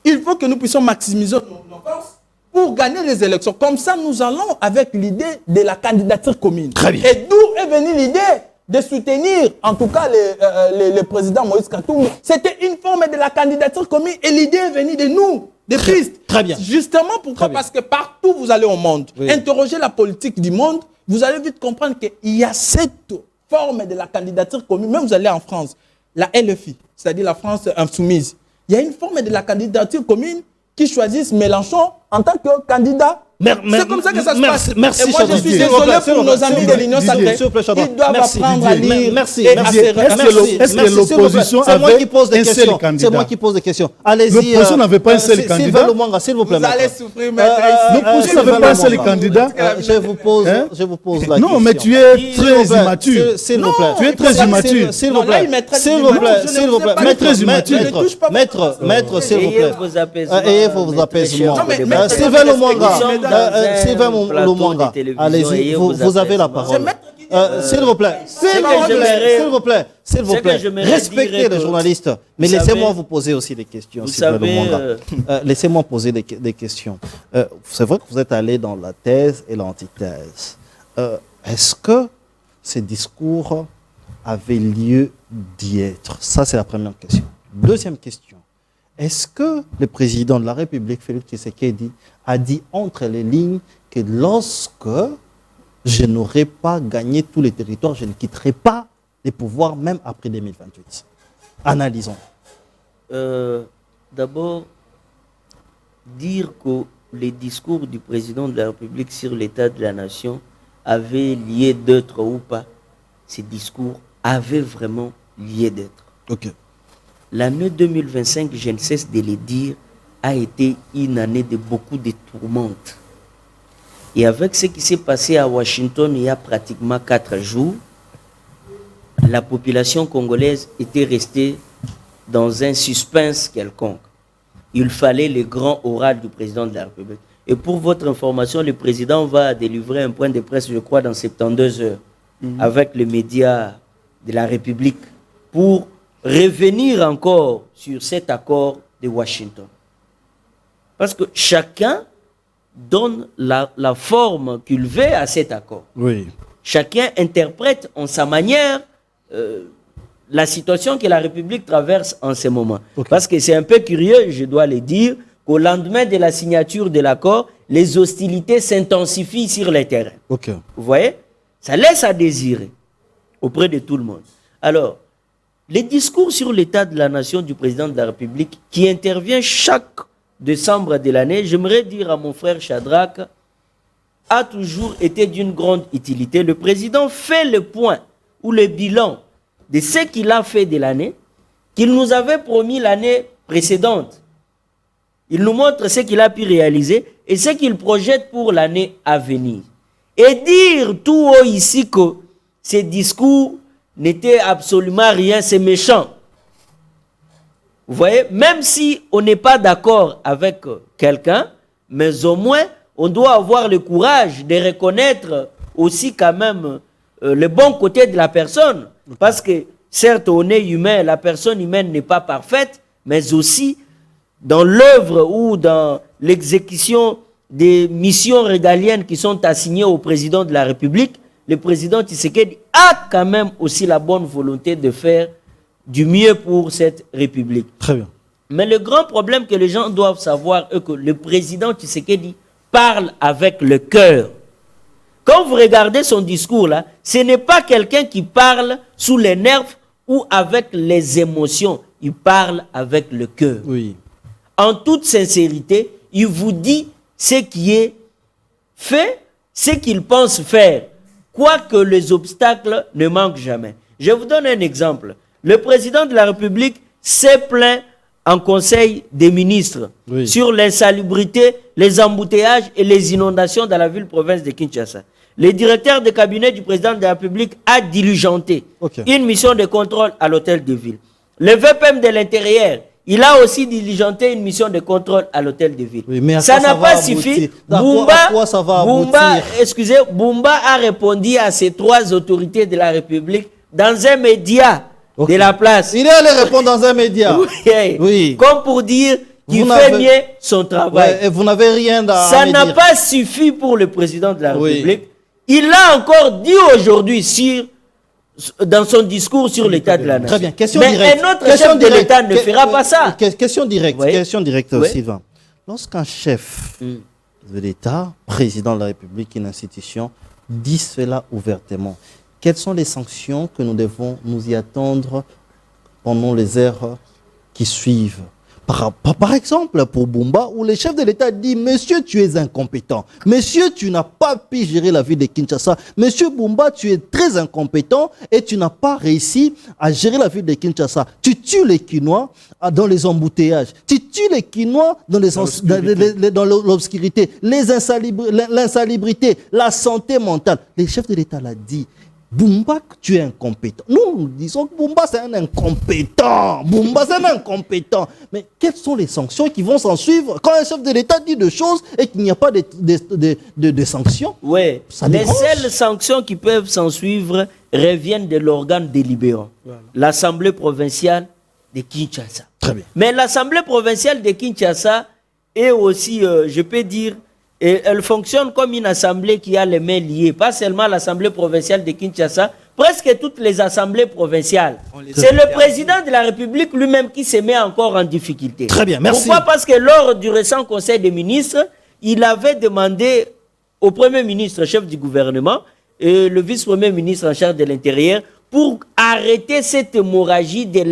il faut que nous puissions maximiser nos forces pour gagner les élections. Comme ça, nous allons avec l'idée de la candidature commune. Très bien. Et d'où est venue l'idée de soutenir, en tout cas, le président Moïse Katumbi. C'était une forme de la candidature commune et l'idée est venue de nous, des pistes. Très bien. Justement, pourquoi? Parce que partout où vous allez au monde, interrogez la politique du monde, vous allez vite comprendre qu'il y a cette forme de la candidature commune. Même vous allez en France, la LFI, c'est-à-dire la France insoumise. Il y a une forme de la candidature commune qui choisissent Mélenchon en tant que candidat. C'est comme ça que ça se passe. Merci, et moi, je suis désolé pour nos amis de l'Union sacrée. Ils doivent apprendre à lire. Merci. Est-ce que l'opposition avait un seul candidat? C'est moi qui pose des questions. Allez-y. L'opposition n'avait pas un seul candidat. Sylvain Lumanga, s'il vous plaît. Vous allez souffrir, maître. L'opposition n'avait pas un seul candidat. Je vous pose la question. Non, mais tu es très immature. S'il vous plaît. Tu es très immature. S'il vous plaît. S'il vous plaît. S'il vous plaît. Maître, s'il vous plaît. Ayez vos apaisements. Sylvain Lumanga, allez-y, vous avez la parole. S'il vous plaît, respectez les journalistes. Mais laissez-moi vous poser aussi des questions. Laissez-moi poser des questions. C'est vrai que vous êtes allé dans la thèse et l'antithèse. Est-ce que ces discours avaient lieu d'y être? Ça, c'est la première question. Deuxième question. Est-ce que le président de la République, Félix Tshisekedi, a dit entre les lignes que lorsque je n'aurai pas gagné tous les territoires, je ne quitterai pas les pouvoirs même après 2028? Analysons. D'abord, dire que les discours du président de la République sur l'état de la nation avaient lieu d'être ou pas, ces discours avaient vraiment lieu d'être. Ok. L'année 2025, je ne cesse de le dire, a été une année de beaucoup de tourmentes. Et avec ce qui s'est passé à Washington il y a pratiquement 4 jours, la population congolaise était restée dans un suspense quelconque. Il fallait le grand oral du président de la République. Et pour votre information, le président va délivrer un point de presse, je crois, dans 72 heures, avec les médias de la République, pour revenir encore sur cet accord de Washington. Parce que chacun donne la forme qu'il veut à cet accord. Oui. Chacun interprète en sa manière la situation que la République traverse en ce moment. Okay. Parce que c'est un peu curieux, je dois le dire, qu'au lendemain de la signature de l'accord, les hostilités s'intensifient sur les terrains. Okay. Vous voyez? Ça laisse à désirer auprès de tout le monde. Alors, les discours sur l'état de la nation du président de la République qui intervient chaque décembre de l'année, j'aimerais dire à mon frère Shadrach, a toujours été d'une grande utilité. Le président fait le point ou le bilan de ce qu'il a fait de l'année, qu'il nous avait promis l'année précédente. Il nous montre ce qu'il a pu réaliser et ce qu'il projette pour l'année à venir. Et dire tout haut ici que ces discours n'étaient absolument rien, c'est méchant. Vous voyez, même si on n'est pas d'accord avec quelqu'un, mais au moins, on doit avoir le courage de reconnaître aussi quand même le bon côté de la personne. Parce que, certes, on est humain, la personne humaine n'est pas parfaite, mais aussi dans l'œuvre ou dans l'exécution des missions régaliennes qui sont assignées au président de la République, le président Tshisekedi a quand même aussi la bonne volonté de faire du mieux pour cette République. Très bien. Mais le grand problème que les gens doivent savoir est que le président Tshisekedi parle avec le cœur. Quand vous regardez son discours là, ce n'est pas quelqu'un qui parle sous les nerfs ou avec les émotions. Il parle avec le cœur. Oui. En toute sincérité, il vous dit ce qui est fait, ce qu'il pense faire, quoique les obstacles ne manquent jamais. Je vous donne un exemple. Le président de la République s'est plaint en conseil des ministres sur l'insalubrité, les embouteillages et les inondations dans la ville-province de Kinshasa. Le directeur de cabinet du président de la République a diligenté une mission de contrôle à l'hôtel de ville. Le VPM de l'intérieur, il a aussi diligenté une mission de contrôle à l'hôtel de ville. Oui, mais ça n'a pas suffi. Boumba a répondu à ces trois autorités de la République dans un média de la place. Il est allé répondre dans un média. Oui. Comme pour dire qu'il fait mieux son travail. Et vous n'avez rien à ça n'a pas suffi pour le président de la République. Il l'a encore dit aujourd'hui dans son discours sur l'état de la nation. Très bien. Question mais directe. un autre chef de l'État ne fera pas ça. Question directe, Sylvain. Lorsqu'un chef de l'État, président de la République, une institution, dit cela ouvertement, quelles sont les sanctions que nous devons nous y attendre pendant les heures qui suivent? Par exemple, pour Boumba, où le chef de l'État dit « Monsieur, tu es incompétent. Monsieur, tu n'as pas pu gérer la ville de Kinshasa. Monsieur Boumba, tu es très incompétent et tu n'as pas réussi à gérer la ville de Kinshasa. Tu tues les Kinois dans les embouteillages. Tu tues les Kinois dans l'obscurité, l'insalubrité, la santé mentale. » Le chef de l'État l'a dit. Boumba, tu es incompétent. Nous disons que Boumba, c'est un incompétent. Boumba, c'est un incompétent. Mais quelles sont les sanctions qui vont s'en suivre quand un chef de l'État dit des choses et qu'il n'y a pas de sanctions? Oui. Les seules sanctions qui peuvent s'en suivre reviennent de l'organe délibérant. Voilà. L'Assemblée provinciale de Kinshasa. Très bien. Mais l'Assemblée provinciale de Kinshasa est aussi, je peux dire, et elle fonctionne comme une assemblée qui a les mains liées. Pas seulement l'Assemblée provinciale de Kinshasa, presque toutes les assemblées provinciales. C'est le président de la République lui-même qui se met encore en difficulté. Très bien, merci. Pourquoi? Parce que lors du récent Conseil des ministres, il avait demandé au Premier ministre, chef du gouvernement, et le vice-premier ministre en charge de l'Intérieur, pour arrêter cette hémorragie de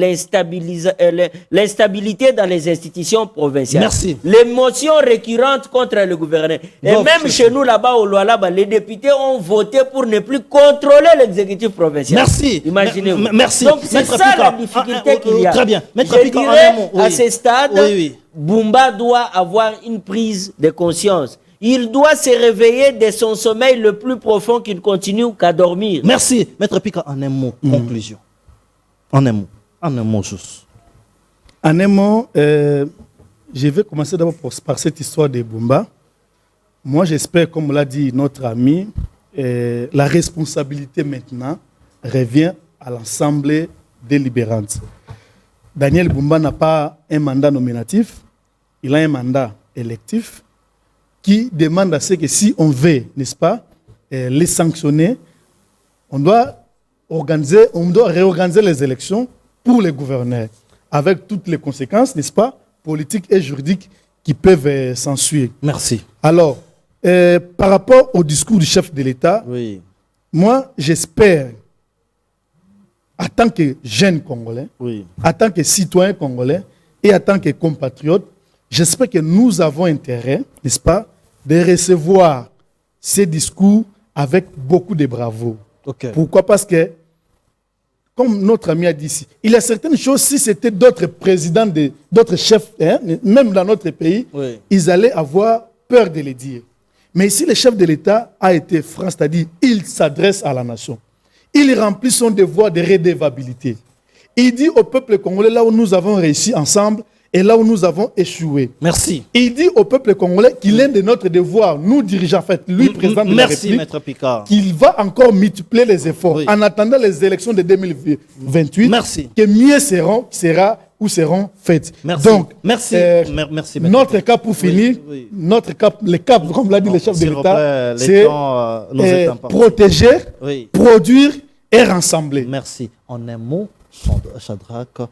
l'instabilité dans les institutions provinciales. Merci. Les motions récurrentes contre le gouverneur. Et même chez nous, là-bas, au Lualaba, les députés ont voté pour ne plus contrôler l'exécutif provincial. Merci. Imaginez-vous. Merci. Donc, c'est ça la difficulté qu'il y a. Très bien. Je dirais, à ce stade, Boumba doit avoir une prise de conscience. Il doit se réveiller de son sommeil le plus profond qu'il continue qu'à dormir. Merci. Maître Pika, en un mot, conclusion. En un mot juste. En un mot, je vais commencer d'abord par cette histoire de Boumba. Moi, j'espère, comme l'a dit notre ami, la responsabilité maintenant revient à l'Assemblée délibérante. Daniel Boumba n'a pas un mandat nominatif, il a un mandat électif qui demande à ce que si on veut, n'est-ce pas, les sanctionner, on doit réorganiser les élections pour les gouverneurs, avec toutes les conséquences, n'est-ce pas, politiques et juridiques qui peuvent s'ensuivre. Merci. Alors, par rapport au discours du chef de l'État, oui. Moi, j'espère, en tant que jeune Congolais, oui. en tant que citoyen congolais et en tant que compatriote, j'espère que nous avons intérêt, n'est-ce pas, de recevoir ces discours avec beaucoup de bravoure. Okay. Pourquoi? Parce que, comme notre ami a dit ici, il y a certaines choses, si c'était d'autres présidents, d'autres chefs, hein, même dans notre pays, oui. Ils allaient avoir peur de les dire. Mais ici, le chef de l'État a été franc, c'est-à-dire il s'adresse à la nation. Il remplit son devoir de redevabilité. Il dit au peuple congolais, là où nous avons réussi ensemble et là où nous avons échoué. Merci. Il dit au peuple congolais qu'il est de notre devoir, nous dirigeants, en fait, lui, président de la République, Maître Picard, qu'il va encore multiplier les efforts oui. En attendant les élections de 2028. Merci. Que mieux seront faites. Merci. Donc, merci. Merci. Notre cap pour finir, oui. Notre cap, le cap, comme l'a dit le chef de l'État, c'est protéger, oui. Produire et rassembler. Merci. En un mot, Shadrach,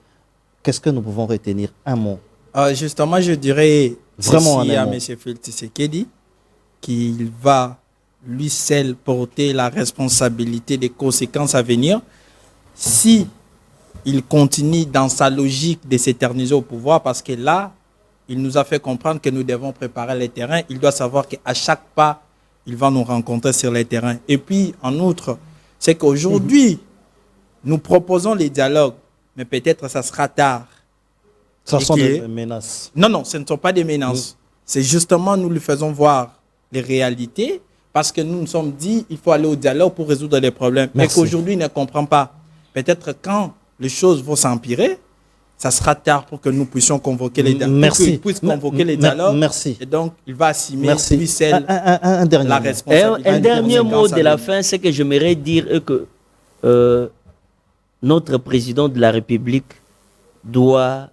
qu'est-ce que nous pouvons retenir? Un mot. Justement, je dirais vraiment à M. Félix Tshisekedi qu'il va, lui seul, porter la responsabilité des conséquences à venir si il continue dans sa logique de s'éterniser au pouvoir, parce que là, il nous a fait comprendre que nous devons préparer les terrains. Il doit savoir qu'à chaque pas, il va nous rencontrer sur les terrains. Et puis, en outre, c'est qu'aujourd'hui, nous proposons les dialogues, mais peut-être ça sera tard. Ce sont des menaces. Non, ce ne sont pas des menaces. C'est justement, nous lui faisons voir les réalités, parce que nous nous sommes dit, il faut aller au dialogue pour résoudre les problèmes. Merci. Mais qu'aujourd'hui, il ne comprend pas. Peut-être quand les choses vont s'empirer, ça sera tard pour que nous puissions convoquer les dialogues. Merci. Puisse convoquer les dialogues. Merci. Et donc, il va assumer lui seul la responsabilité. Un dernier mot de la fin, c'est que j'aimerais dire que notre président de la République doit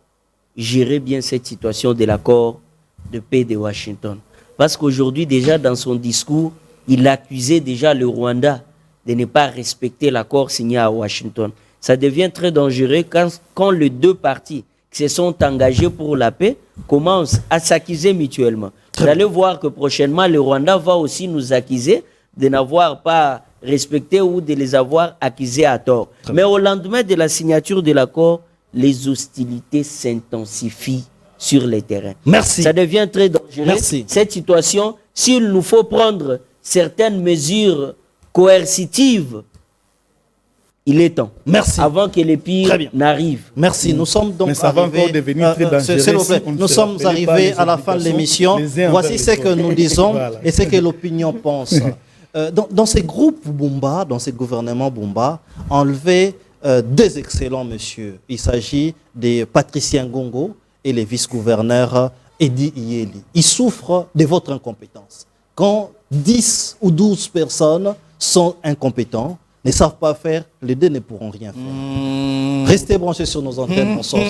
gérer bien cette situation de l'accord de paix de Washington. Parce qu'aujourd'hui, déjà, dans son discours, il accusait déjà le Rwanda de ne pas respecter l'accord signé à Washington. Ça devient très dangereux quand les deux parties qui se sont engagées pour la paix commencent à s'accuser mutuellement. Vous allez voir que prochainement, le Rwanda va aussi nous accuser de n'avoir pas respecté ou de les avoir accusés à tort. Mais au lendemain de la signature de l'accord, les hostilités s'intensifient sur les terrains. Merci. Ça devient très dangereux. Merci. Cette situation, s'il nous faut prendre certaines mesures coercitives, il est temps. Merci. Avant que les pires n'arrivent. Merci. Nous sommes donc nous sommes arrivés à la fin de l'émission. Voici ce que nous disons et ce que l'opinion pense. Dans ces groupes Bumba, dans ces gouvernements Bumba, enlever deux excellents messieurs. Il s'agit de Patricia Ngongo et les vice-gouverneurs Edi Iyeli. Ils souffrent de votre incompétence. Quand 10 ou 12 personnes sont incompétents, ne savent pas faire, les deux ne pourront rien faire. Restez branchés sur nos antennes, on sort.